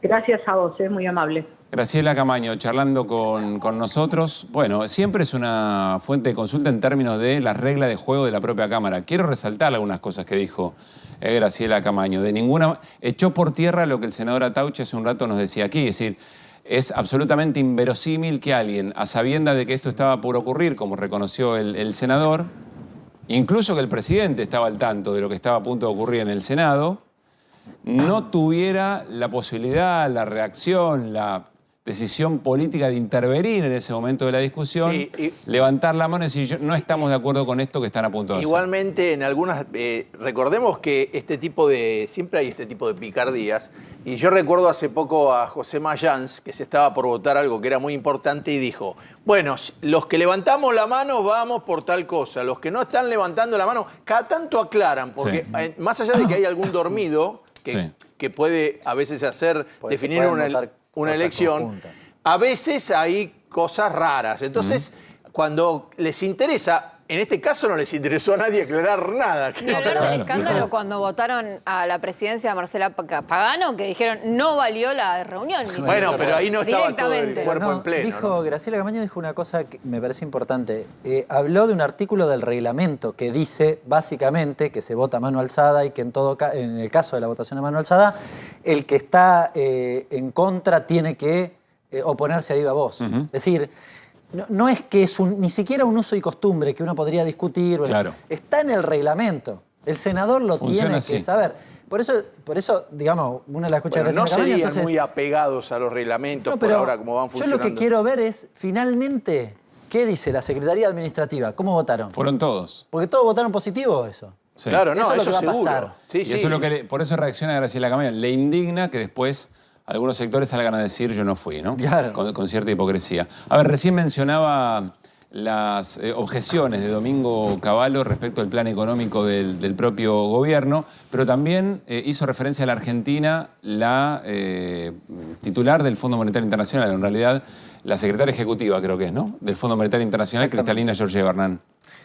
Gracias a vos, es muy amable. Graciela Camaño, charlando con nosotros. Bueno, siempre es una fuente de consulta en términos de las reglas de juego de la propia Cámara. Quiero resaltar algunas cosas que dijo Graciela Camaño. Echó por tierra lo que el senador Atauchi hace un rato nos decía aquí. Es decir, es absolutamente inverosímil que alguien, a sabiendas de que esto estaba por ocurrir, como reconoció el senador, incluso que el presidente estaba al tanto de lo que estaba a punto de ocurrir en el Senado, no tuviera la posibilidad, la reacción, la decisión política de intervenir en ese momento de la discusión, levantar la mano y decir, no estamos de acuerdo con esto que están a punto de hacer. Igualmente, en algunas, recordemos que siempre hay este tipo de picardías, y yo recuerdo hace poco a José Mayans, que se estaba por votar algo que era muy importante, y dijo, bueno, los que levantamos la mano vamos por tal cosa, los que no están levantando la mano, cada tanto aclaran, porque más allá de que hay algún dormido que puede a veces definir una elección, conjunta. A veces hay cosas raras. Entonces, cuando les interesa, en este caso no les interesó a nadie aclarar nada. Ni hablar del escándalo cuando votaron a la presidencia de Marcela Pagano, que dijeron no valió la reunión. Bueno, pero ahí no estaba todo el cuerpo en pleno. Graciela Camaño dijo una cosa que me parece importante. Habló de un artículo del reglamento que dice básicamente que se vota a mano alzada y que en el caso de la votación a mano alzada, el que está en contra tiene que oponerse a viva voz. Es decir, no es que es ni siquiera un uso y costumbre que uno podría discutir. Claro. Está en el reglamento. El senador lo tiene que saber. Por eso, digamos, uno la escucha no serían muy apegados a los reglamentos por ahora, como van funcionando. Yo lo que quiero ver es, finalmente, ¿qué dice la Secretaría Administrativa? ¿Cómo votaron? Fueron todos. Porque todos votaron positivo eso. Sí. Claro, no, eso es lo que va a seguro. pasar. Sí, Eso es lo que por eso reacciona Graciela Camaño. Le indigna que después algunos sectores salgan a decir yo no fui, ¿no? Claro. Con cierta hipocresía. A ver, recién mencionaba las objeciones de Domingo Cavallo respecto al plan económico del propio gobierno, pero también hizo referencia a la Argentina la titular del Fondo Monetario Internacional, en realidad la secretaria ejecutiva creo que es, ¿no? Del Fondo Monetario Internacional, Cristalina Georgieva Hernán.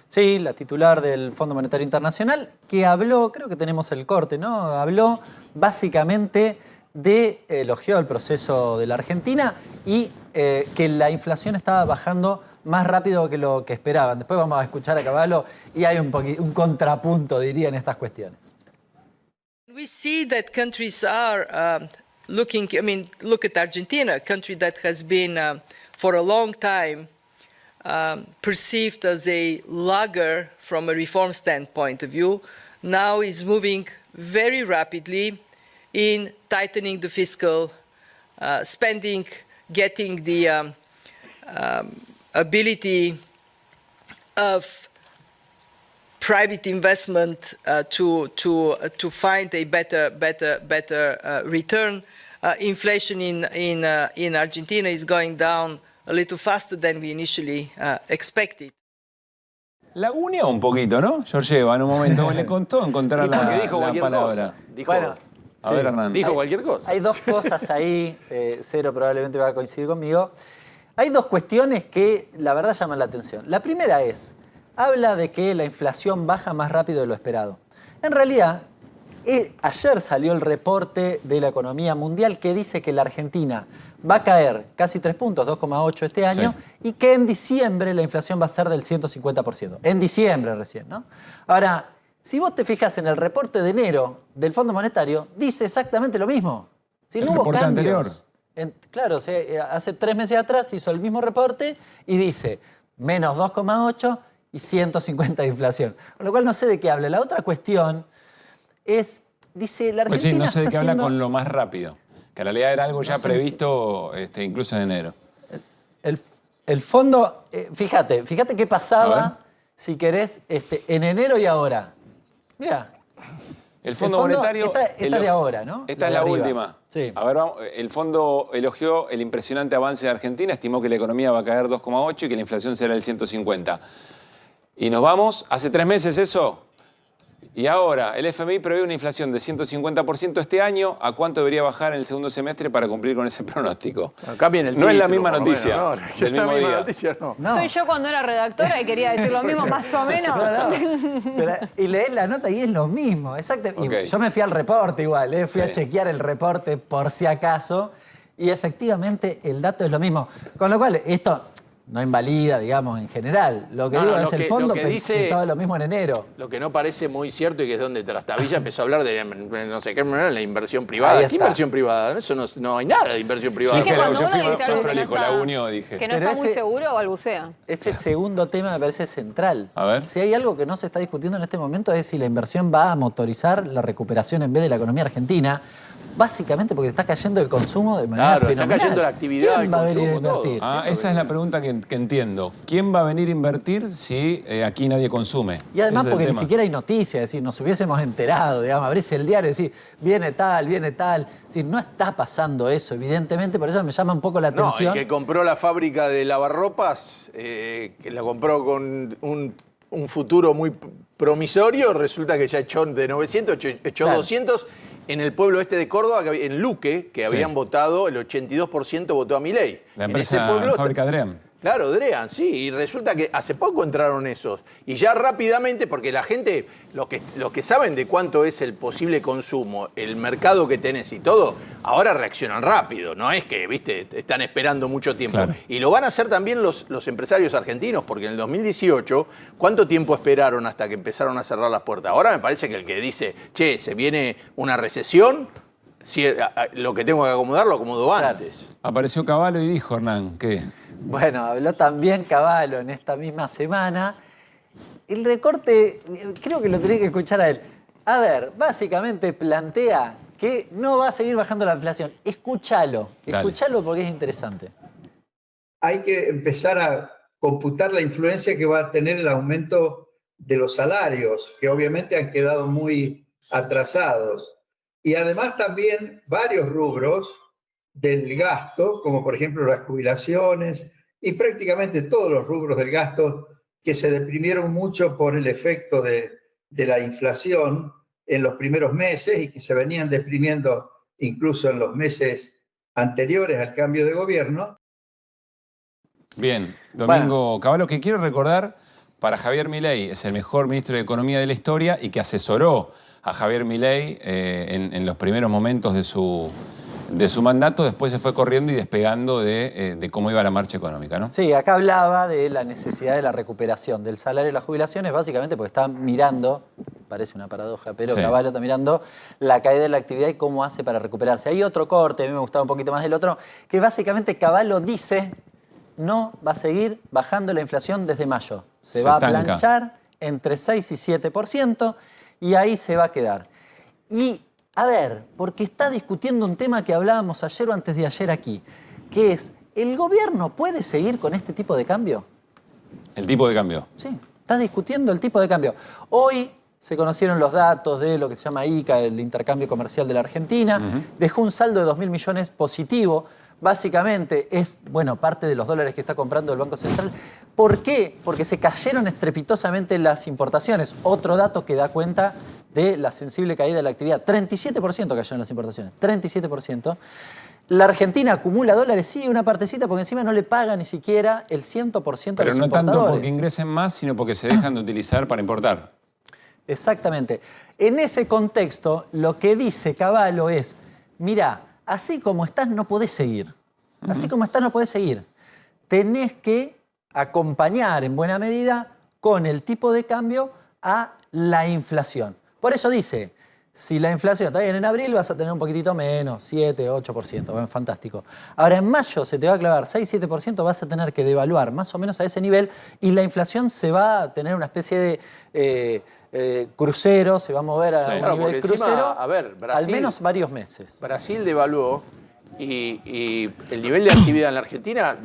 Sí, la titular del Fondo Monetario Internacional, que habló, creo que tenemos el corte, ¿no? Habló básicamente elogió el proceso de la Argentina y que la inflación estaba bajando más rápido que lo que esperaban. Después vamos a escuchar a Cavallo y hay un contrapunto, diría, en estas cuestiones. We see that countries are looking, I mean, look at Argentina, a country that has been for a long time perceived as a lagger from a reform standpoint of view, now is moving very rapidly in tightening the fiscal spending, getting the ability of private investment to find a better return. Inflation in Argentina is going down a little faster than we initially expected. La unió un poquito, ¿no? Georgieva, en un momento le contó encontrar la palabra. Bueno, a ver, Hernán. Dijo cualquier cosa. Hay dos cosas ahí, Cero probablemente va a coincidir conmigo. Hay dos cuestiones que la verdad llaman la atención. La primera es, habla de que la inflación baja más rápido de lo esperado. En realidad, ayer salió el reporte de la economía mundial que dice que la Argentina va a caer casi 3 puntos, 2,8 este año, y que en diciembre la inflación va a ser del 150%. En diciembre recién, ¿no? Ahora, si vos te fijas en el reporte de enero del Fondo Monetario, dice exactamente lo mismo. Si no hubo cambios. Claro, hace 3 meses atrás hizo el mismo reporte y dice menos 2,8 y 150 de inflación. Con lo cual no sé de qué habla. La otra cuestión es, dice, la Argentina pues sí, no sé de qué haciendo... habla con lo más rápido. Que en realidad era algo ya previsto incluso en enero. El fondo, fíjate qué pasaba, si querés, en enero y ahora. Mira. El Fondo Monetario... Esta de ahora, ¿no? Esta es la última. Sí. A ver, vamos, el fondo elogió el impresionante avance de Argentina, estimó que la economía va a caer 2,8 y que la inflación será del 150. Y nos vamos, hace 3 meses eso. Y ahora, el FMI prevé una inflación de 150% este año. ¿A cuánto debería bajar en el segundo semestre para cumplir con ese pronóstico? Acá viene el no es la misma noticia del mismo día. No. Soy yo cuando era redactora y quería decir lo mismo, más o menos. Y lees la nota y es lo mismo, exacto. Y yo me fui al reporte igual, fui a chequear el reporte por si acaso. Y efectivamente el dato es lo mismo. Con lo cual, esto no invalida, digamos, en general. Lo que digo es el fondo pensaba lo mismo en enero. Lo que no parece muy cierto y que es donde Trastavilla empezó a hablar de no sé qué manera, la inversión privada. ¿Qué inversión privada? Eso no hay nada de inversión privada. Sí, yo fui más prolijo, la unió, dije. Que no está muy seguro, balbucea. Ese segundo tema me parece central. A ver. Si hay algo que no se está discutiendo en este momento es si la inversión va a motorizar la recuperación en vez de la economía argentina. Básicamente porque está cayendo el consumo de manera fenomenal. Está cayendo la actividad, ¿Quién va a venir a invertir? Esa es la pregunta que entiendo. ¿Quién va a venir a invertir si aquí nadie consume? Y además porque ni siquiera hay noticias, es decir, nos hubiésemos enterado, digamos, abrís el diario y decís, viene tal. Es decir, no está pasando eso, evidentemente, por eso me llama un poco la atención. No, el que compró la fábrica de lavarropas, que la compró con un futuro muy promisorio, resulta que ya echó de 900, echó 200... En el pueblo este de Córdoba, en Luque, que habían votado, el 82% votó a Milei. La empresa, la fábrica Dream. Claro, Drean, sí. Y resulta que hace poco entraron esos. Y ya rápidamente, porque la gente, los que saben de cuánto es el posible consumo, el mercado que tenés y todo, ahora reaccionan rápido. No es que, viste, están esperando mucho tiempo. Claro. Y lo van a hacer también los empresarios argentinos, porque en el 2018, ¿cuánto tiempo esperaron hasta que empezaron a cerrar las puertas? Ahora me parece que el que dice, che, se viene una recesión, si lo que tengo que acomodar, lo acomodo antes. Apareció Cavallo y dijo, Hernán, ¿qué? Bueno, habló también Cavallo en esta misma semana. El recorte, creo que lo tenés que escuchar a él. A ver, básicamente plantea que no va a seguir bajando la inflación. Escúchalo porque es interesante. Hay que empezar a computar la influencia que va a tener el aumento de los salarios, que obviamente han quedado muy atrasados. Y además también varios rubros del gasto, como por ejemplo las jubilaciones y prácticamente todos los rubros del gasto que se deprimieron mucho por el efecto de la inflación en los primeros meses y que se venían deprimiendo incluso en los meses anteriores al cambio de gobierno. Bien, Domingo Cavallo, que quiero recordar, para Javier Milei es el mejor ministro de Economía de la historia y que asesoró a Javier Milei en los primeros momentos de su mandato. Después se fue corriendo y despegando de cómo iba la marcha económica, ¿no? Sí, acá hablaba de la necesidad de la recuperación del salario y las jubilaciones, básicamente porque está mirando, parece una paradoja, pero sí, Cavallo está mirando la caída de la actividad y cómo hace para recuperarse. Hay otro corte, a mí me gustaba un poquito más del otro, que básicamente Cavallo dice no va a seguir bajando la inflación desde mayo. Se va a planchar entre 6 y 7% y ahí se va a quedar. Y a ver, porque está discutiendo un tema que hablábamos ayer o antes de ayer aquí, que es, ¿el gobierno puede seguir con este tipo de cambio? ¿El tipo de cambio? Sí, está discutiendo el tipo de cambio. Hoy se conocieron los datos de lo que se llama ICA, el intercambio comercial de la Argentina. Dejó un saldo de 2.000 millones positivo. Básicamente es, bueno, parte de los dólares que está comprando el Banco Central. ¿Por qué? Porque se cayeron estrepitosamente las importaciones. Otro dato que da cuenta de la sensible caída de la actividad. 37% cayeron las importaciones, 37%. La Argentina acumula dólares, sí, una partecita, porque encima no le paga ni siquiera el 100% a los importadores. Pero no tanto porque ingresen más, sino porque se dejan de utilizar para importar. Exactamente. En ese contexto, lo que dice Cavallo es, mirá, así como estás no podés seguir. Así como estás no podés seguir. Tenés que acompañar en buena medida con el tipo de cambio a la inflación. Por eso dice, si la inflación está bien en abril vas a tener un poquitito menos, 7, 8%, bueno, fantástico. Ahora en mayo se te va a clavar 6, 7%, vas a tener que devaluar más o menos a ese nivel y la inflación se va a tener una especie de crucero, se va a mover a un nivel crucero, encima, a ver, Brasil, al menos varios meses. Brasil devaluó y el nivel de actividad en la Argentina,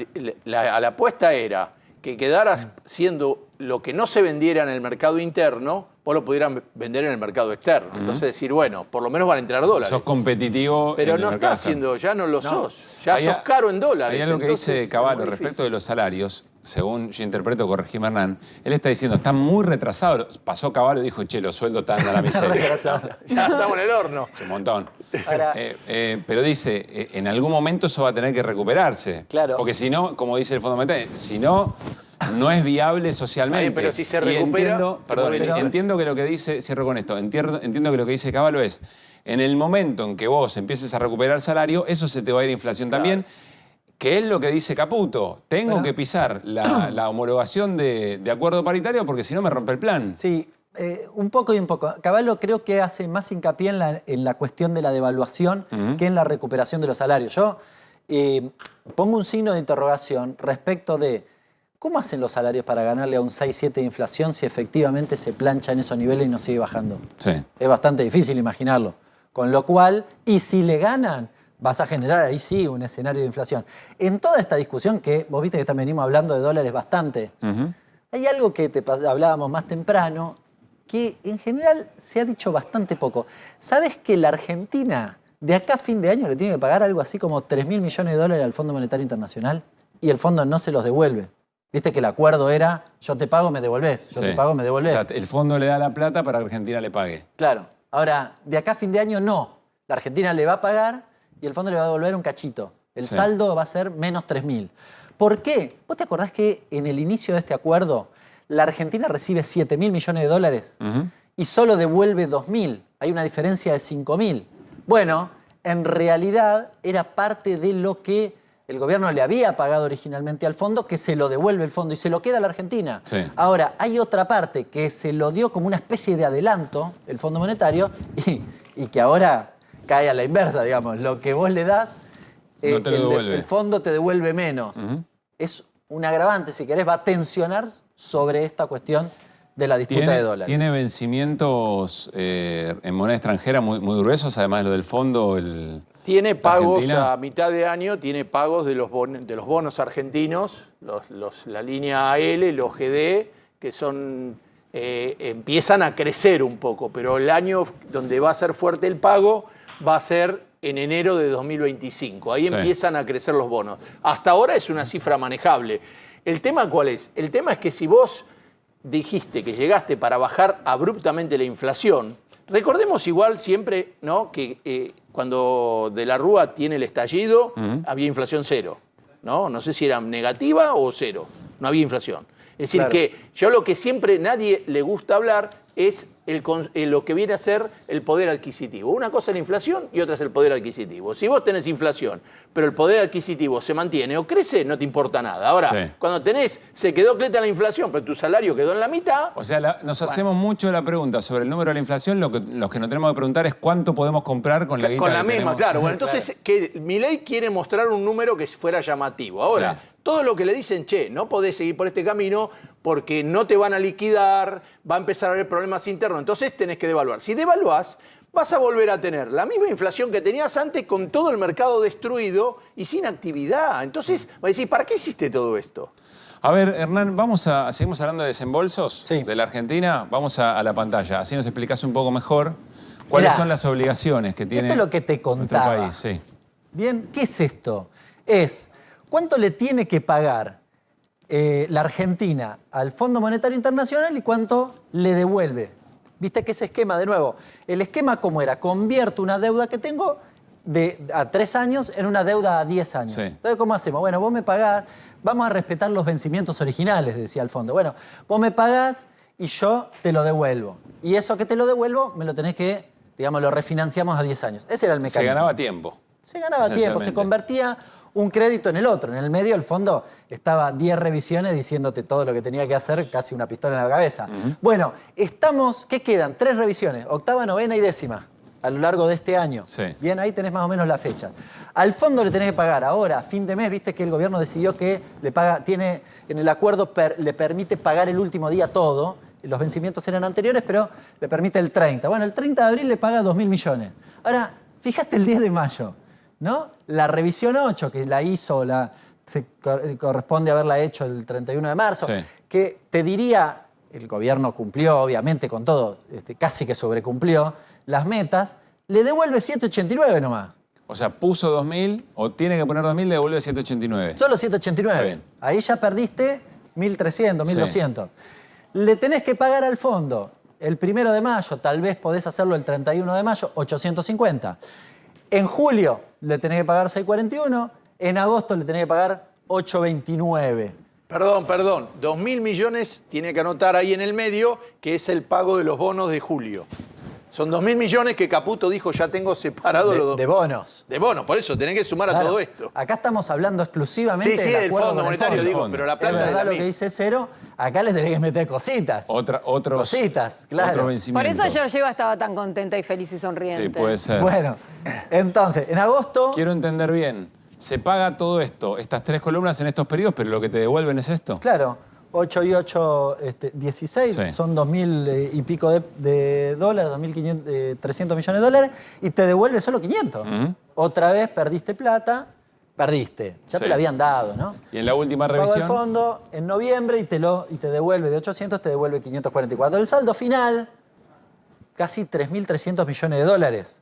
la apuesta era que quedara siendo lo que no se vendiera en el mercado interno, vos lo pudieran vender en el mercado externo. Entonces decir, bueno, por lo menos van a entrar dólares. Sos competitivo. Pero no estás haciendo, ya no lo sos. Ya sos caro en dólares. Hay algo que dice Cavallo respecto de los salarios, según yo interpreto, corregime Hernán, él está diciendo, están muy retrasados. Pasó Cavallo y dijo, che, los sueldos están a la miseria. Ya estamos en el horno. Es un montón. Pero dice, en algún momento eso va a tener que recuperarse. Claro. Porque si no, como dice el Fondo Monetario, si no, no es viable socialmente. Bien, pero si se recupera... Entiendo que lo que dice, cierro con esto, entiendo que lo que dice Cavallo es, en el momento en que vos empieces a recuperar salario, eso se te va a ir inflación también, que es lo que dice Caputo. Tengo que pisar la homologación de acuerdo paritario porque si no me rompe el plan. Sí, un poco y un poco. Cavallo creo que hace más hincapié en la cuestión de la devaluación que en la recuperación de los salarios. Yo pongo un signo de interrogación respecto de ¿cómo hacen los salarios para ganarle a un 6-7 de inflación si efectivamente se plancha en esos niveles y no sigue bajando? Sí. Es bastante difícil imaginarlo. Con lo cual, y si le ganan, vas a generar ahí sí un escenario de inflación. En toda esta discusión que vos viste que también venimos hablando de dólares bastante, hay algo que hablábamos más temprano que en general se ha dicho bastante poco. ¿Sabes que la Argentina de acá a fin de año le tiene que pagar algo así como 3.000 millones de dólares al Fondo Monetario Internacional y el fondo no se los devuelve? Viste que el acuerdo era, yo te pago, me devolvés, yo te pago, me devolvés. O sea, el fondo le da la plata para que Argentina le pague. Claro. Ahora, de acá a fin de año no. La Argentina le va a pagar y el fondo le va a devolver un cachito. El saldo va a ser menos 3.000. ¿Por qué? ¿Vos te acordás que en el inicio de este acuerdo la Argentina recibe 7.000 millones de dólares y solo devuelve 2.000? Hay una diferencia de 5.000. Bueno, en realidad era parte de lo que el gobierno le había pagado originalmente al fondo, que se lo devuelve el fondo y se lo queda a la Argentina. Sí. Ahora, hay otra parte que se lo dio como una especie de adelanto, el Fondo Monetario, y que ahora cae a la inversa, digamos. Lo que vos le das, no te lo devuelve. El fondo te devuelve menos. Es un agravante, si querés, va a tensionar sobre esta cuestión de la disputa de dólares. ¿Tiene vencimientos en moneda extranjera muy gruesos, además de lo del fondo? Tiene pagos a mitad de año, tiene pagos de los bonos argentinos, la línea AL, los GD, que son empiezan a crecer un poco, pero el año donde va a ser fuerte el pago va a ser en enero de 2025. Ahí empiezan a crecer los bonos. Hasta ahora es una cifra manejable. ¿El tema cuál es? El tema es que si vos dijiste que llegaste para bajar abruptamente la inflación, recordemos igual siempre, ¿no?, que cuando De la Rúa tiene el estallido, había inflación cero, ¿no? No sé si era negativa o cero, no había inflación. Es decir, que yo lo que siempre nadie le gusta hablar es lo que viene a ser el poder adquisitivo. Una cosa es la inflación y otra es el poder adquisitivo. Si vos tenés inflación, pero el poder adquisitivo se mantiene o crece, no te importa nada. Ahora, cuando se quedó quieta la inflación, pero tu salario quedó en la mitad... O sea, nos hacemos mucho la pregunta sobre el número de la inflación. Los que nos tenemos que preguntar es cuánto podemos comprar con la guita con la que misma, tenemos. claro. Bueno, entonces, que Milei quiere mostrar un número que fuera llamativo. Ahora, todo lo que le dicen, che, no podés seguir por este camino porque no te van a liquidar, va a empezar a haber problemas internos, entonces tenés que devaluar. Si devaluás, vas a volver a tener la misma inflación que tenías antes con todo el mercado destruido y sin actividad. Entonces, va a decir, ¿para qué hiciste todo esto? A ver, Hernán, seguimos hablando de desembolsos de la Argentina. Vamos a la pantalla, así nos explicás un poco mejor cuáles son las obligaciones que tiene esto es lo que te contaba. nuestro país. Bien, ¿qué es esto? ¿Cuánto le tiene que pagar la Argentina al Fondo Monetario Internacional y cuánto le devuelve? Viste que ese esquema, de nuevo, el esquema ¿cómo era? Convierto una deuda que tengo a 3 años en una deuda a 10 años. Entonces, ¿cómo hacemos? Bueno, vos me pagás, vamos a respetar los vencimientos originales, decía el fondo. Bueno, vos me pagás y yo te lo devuelvo. Y eso que te lo devuelvo, me lo tenés que, digamos, lo refinanciamos a 10 años. Ese era el mecanismo. Se ganaba tiempo. Se ganaba tiempo, se convertía un crédito en el otro. En el medio, el fondo estaba 10 revisiones diciéndote todo lo que tenía que hacer, casi una pistola en la cabeza. Bueno, ¿qué quedan? 3 revisiones, 8ª, 9ª y 10ª, a lo largo de este año. Bien, ahí tenés más o menos la fecha. Al fondo le tenés que pagar ahora, a fin de mes, viste que el gobierno decidió que tiene en el acuerdo, le permite pagar el último día todo. Los vencimientos eran anteriores, pero le permite el 30. Bueno, el 30 de abril le paga 2.000 millones. Ahora, fíjate el 10 de mayo. ¿No? La revisión 8, que la hizo, corresponde haberla hecho el 31 de marzo, que te diría, el gobierno cumplió obviamente con todo, casi que sobrecumplió las metas, le devuelve 789 nomás. O sea, puso 2.000 o tiene que poner 2.000, le devuelve 789. Solo 789. Ahí ya perdiste 1.300, 1.200. Le tenés que pagar al fondo el 1 de mayo, tal vez podés hacerlo el 31 de mayo, 850. En julio le tenés que pagar 641, en agosto le tenés que pagar 829. Perdón, 2.000 millones tiene que anotar ahí en el medio, que es el pago de los bonos de julio. Son 2.000 millones que Caputo dijo ya tengo separado los dos. De bonos. De bonos, por eso tenés que sumar a todo esto. Acá estamos hablando exclusivamente del Fondo Monetario, digo, pero la plata es verdad lo que dice Cero, acá le tenés que meter cositas. Cositas, claro. Otro vencimiento. Por eso Georgieva estaba tan contenta y feliz y sonriente. Sí, puede ser. Bueno, entonces, en agosto... Quiero entender bien. Se paga todo esto, estas 3 columnas en estos periodos, pero lo que te devuelven es esto. Claro. 8 y 8, 16, son 2.000 y pico de dólares, 2.300 millones de dólares, y te devuelve solo 500. Otra vez perdiste plata, perdiste. Ya te la habían dado, ¿no? Y en la última revisión. revisión. Pago el fondo en noviembre y te devuelve de 800, te devuelve 544. El saldo final, casi 3.300 millones de dólares,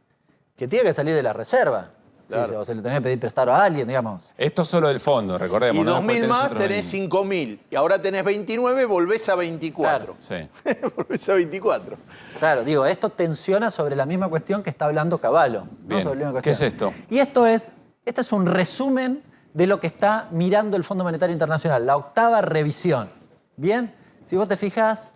que tiene que salir de la reserva. Claro. O se le tenía que pedir prestado a alguien, digamos. Esto solo del fondo, recordemos. Y 2.000 más tenés 5.000. Y ahora tenés 29, volvés a 24. Claro. Volvés a 24. Claro, digo, esto tensiona sobre la misma cuestión que está hablando Cavallo. Bien. ¿No? Sobre la misma ¿Qué es esto? Y este es un resumen de lo que está mirando el Fondo Monetario Internacional, la 8ª revisión. Bien, si vos te fijás,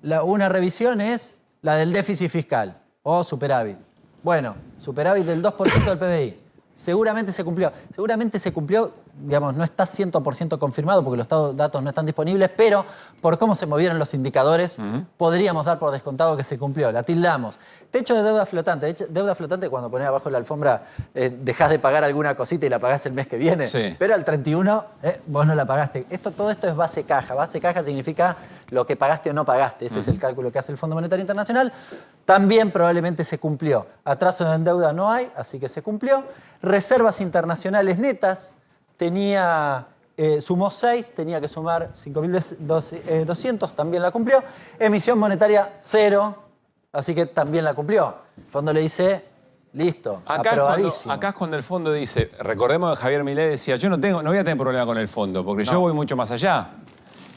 una revisión es la del déficit fiscal o superávit. Bueno, superávit del 2% del PBI. Seguramente se cumplió, digamos, no está 100% confirmado porque los datos no están disponibles, pero por cómo se movieron los indicadores, podríamos dar por descontado que se cumplió. La tildamos. Techo de deuda flotante. Deuda flotante cuando ponés abajo la alfombra, dejás de pagar alguna cosita y la pagás el mes que viene. Pero al 31 vos no la pagaste. Todo esto es base caja. Base caja significa lo que pagaste o no pagaste. Ese es el cálculo que hace el Fondo Monetario Internacional. También probablemente se cumplió. Atraso en deuda no hay, así que se cumplió. Reservas internacionales netas, sumó 6, tenía que sumar 5.200, también la cumplió. Emisión monetaria 0, así que también la cumplió. El fondo le dice, Listo, aprobadísimo. Acá es cuando el fondo dice, recordemos que Javier Milei decía, yo no voy a tener problema con el fondo, porque yo voy mucho más allá.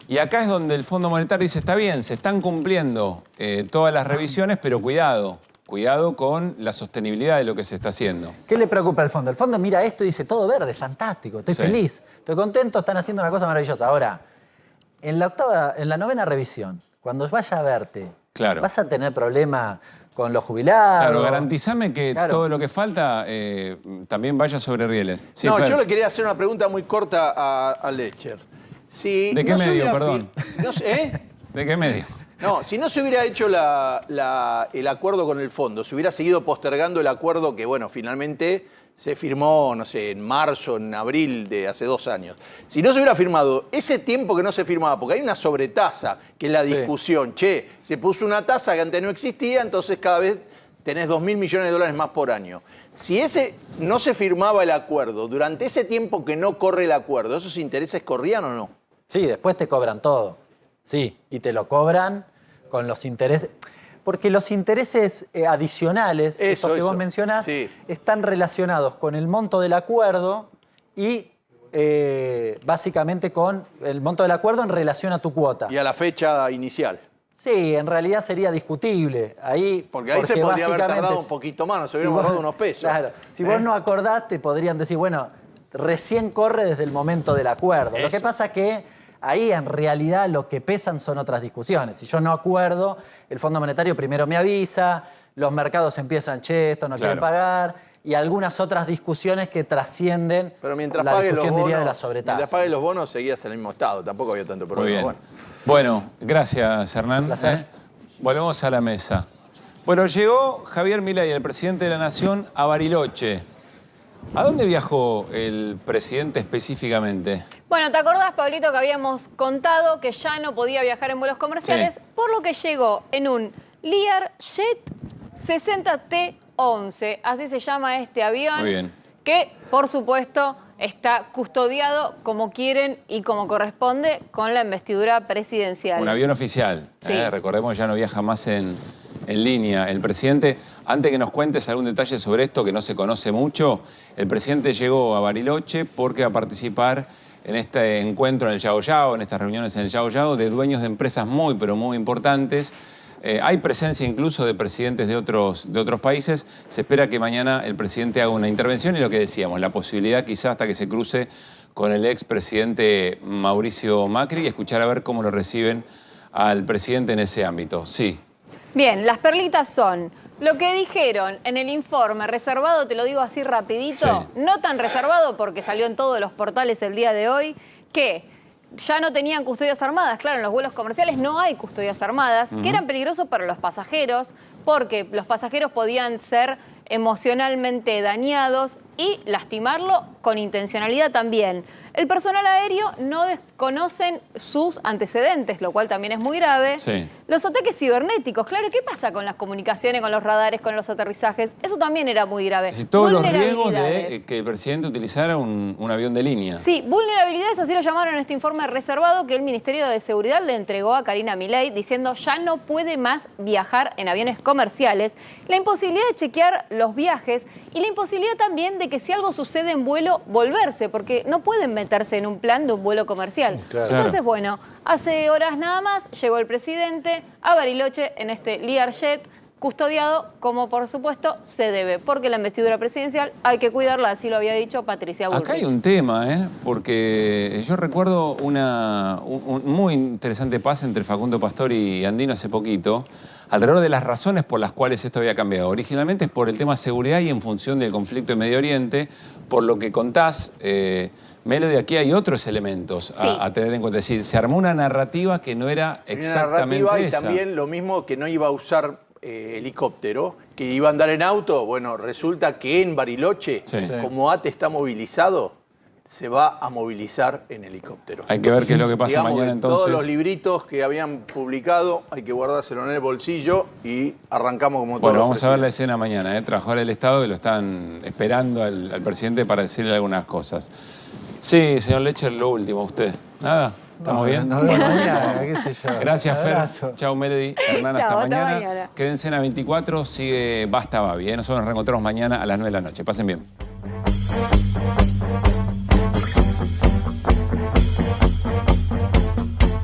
Y acá es donde el Fondo Monetario dice, está bien, se están cumpliendo todas las revisiones, pero cuidado con la sostenibilidad de lo que se está haciendo. ¿Qué le preocupa al fondo? El fondo mira esto y dice, todo verde, fantástico, estoy feliz, estoy contento, están haciendo una cosa maravillosa. Ahora, en la novena revisión, cuando vaya a verte, vas a tener problema con los jubilados. Claro, garantizame que todo lo que falta también vaya sobre rieles. Sí, no, Fer. yo le quería hacer una pregunta muy corta a Lecher. Si ¿De qué medio, perdón? ¿De qué medio? No, si no se hubiera hecho el acuerdo con el fondo, se hubiera seguido postergando el acuerdo que, bueno, finalmente se firmó, no sé, en marzo, en abril de hace 2 años. Si no se hubiera firmado ese tiempo que no se firmaba, porque hay una sobretasa, que es la discusión, che, se puso una tasa que antes no existía, entonces cada vez tenés 2.000 millones de dólares más por año. Si ese no se firmaba el acuerdo, durante ese tiempo que no corre el acuerdo, ¿esos intereses corrían o no? Sí, después te cobran todo. Sí, y te lo cobran con los intereses. Porque los intereses adicionales, estos que vos mencionás, están relacionados con el monto del acuerdo y básicamente con el monto del acuerdo en relación a tu cuota. Y a la fecha inicial. Sí, en realidad sería discutible. Porque ahí se podría haber tardado un poquito más, nos hubiéramos ahorrado unos pesos. Claro, si vos no acordás, te podrían decir, bueno, recién corre desde el momento del acuerdo. Lo que pasa es que ahí en realidad lo que pesan son otras discusiones. Si yo no acuerdo, el Fondo Monetario primero me avisa, los mercados empiezan, che, esto no quieren pagar, y algunas otras discusiones que trascienden la discusión, diría, de la sobretasa. Mientras pagues los bonos, seguías en el mismo estado, tampoco había tanto problema. Muy bien. Bueno, gracias, Hernán. Volvemos a la mesa. Bueno, llegó Javier Milei, el presidente de la Nación, a Bariloche. ¿A dónde viajó el presidente específicamente? Bueno, ¿te acordás, Pablito, que habíamos contado que ya no podía viajar en vuelos comerciales? Sí. Por lo que llegó en un Learjet 60T11. Así se llama este avión. Muy bien. Que, por supuesto, está custodiado como quieren y como corresponde con la investidura presidencial. Un avión oficial. Sí. Recordemos, ya no viaja más en línea. El presidente, antes que nos cuentes algún detalle sobre esto que no se conoce mucho, el presidente llegó a Bariloche porque va a participar en este encuentro en el Yao Yao, en estas reuniones en el Yao Yao, de dueños de empresas muy, pero muy importantes. Hay presencia incluso de presidentes de otros países. Se espera que mañana el presidente haga una intervención y lo que decíamos, la posibilidad quizás hasta que se cruce con el expresidente Mauricio Macri y escuchar a ver cómo lo reciben al presidente en ese ámbito. Sí. Bien, las perlitas son lo que dijeron en el informe reservado, te lo digo así rapidito, no tan reservado porque salió en todos los portales el día de hoy, que ya no tenían custodias armadas. Claro, en los vuelos comerciales no hay custodias armadas, que eran peligrosos para los pasajeros porque los pasajeros podían ser emocionalmente dañados y lastimarlo con intencionalidad también. El personal aéreo no desconocen sus antecedentes, lo cual también es muy grave. Sí. Los ataques cibernéticos, claro, ¿qué pasa con las comunicaciones, con los radares, con los aterrizajes? Eso también era muy grave. Es decir, todos los riesgos de que el presidente utilizara un avión de línea. Sí, vulnerabilidades, así lo llamaron en este informe reservado que el Ministerio de Seguridad le entregó a Karina Milei, diciendo ya no puede más viajar en aviones comerciales, la imposibilidad de chequear los viajes y la imposibilidad también de que si algo sucede en vuelo, volverse, porque no pueden meterse en un plan de un vuelo comercial. Claro. Entonces, bueno, hace horas nada más llegó el presidente a Bariloche en este Learjet, custodiado como por supuesto se debe, porque la investidura presidencial hay que cuidarla, así lo había dicho Patricia Bullrich. Acá hay un tema, porque yo recuerdo un muy interesante pase entre Facundo Pastor y Andino hace poquito, alrededor de las razones por las cuales esto había cambiado. Originalmente es por el tema de seguridad y en función del conflicto en Medio Oriente, por lo que contás, Melody, aquí hay otros elementos a tener en cuenta. Es decir, se armó una narrativa que no era exactamente una narrativa esa. Y también lo mismo que no iba a usar helicóptero, que iba a andar en auto. Bueno, resulta que en Bariloche, como ATE está movilizado, se va a movilizar en helicóptero. Hay que ver qué es lo que pasa mañana entonces. Todos los libritos que habían publicado hay que guardárselo en el bolsillo y arrancamos como todos. Bueno, vamos a ver la escena mañana. Trabajadores del Estado que lo están esperando al presidente para decirle algunas cosas. Sí, señor Lecher, lo último, usted. ¿Nada? ¿Estamos bien? Nos vemos mañana, qué sé yo. Gracias, Fer. Abrazo. Chao, Melody. Hernán, Chao, hasta hasta mañana. mañana. Quédense en A24, sigue Basta Babi. Nosotros nos reencontramos mañana a las 9 de la noche. Pasen bien.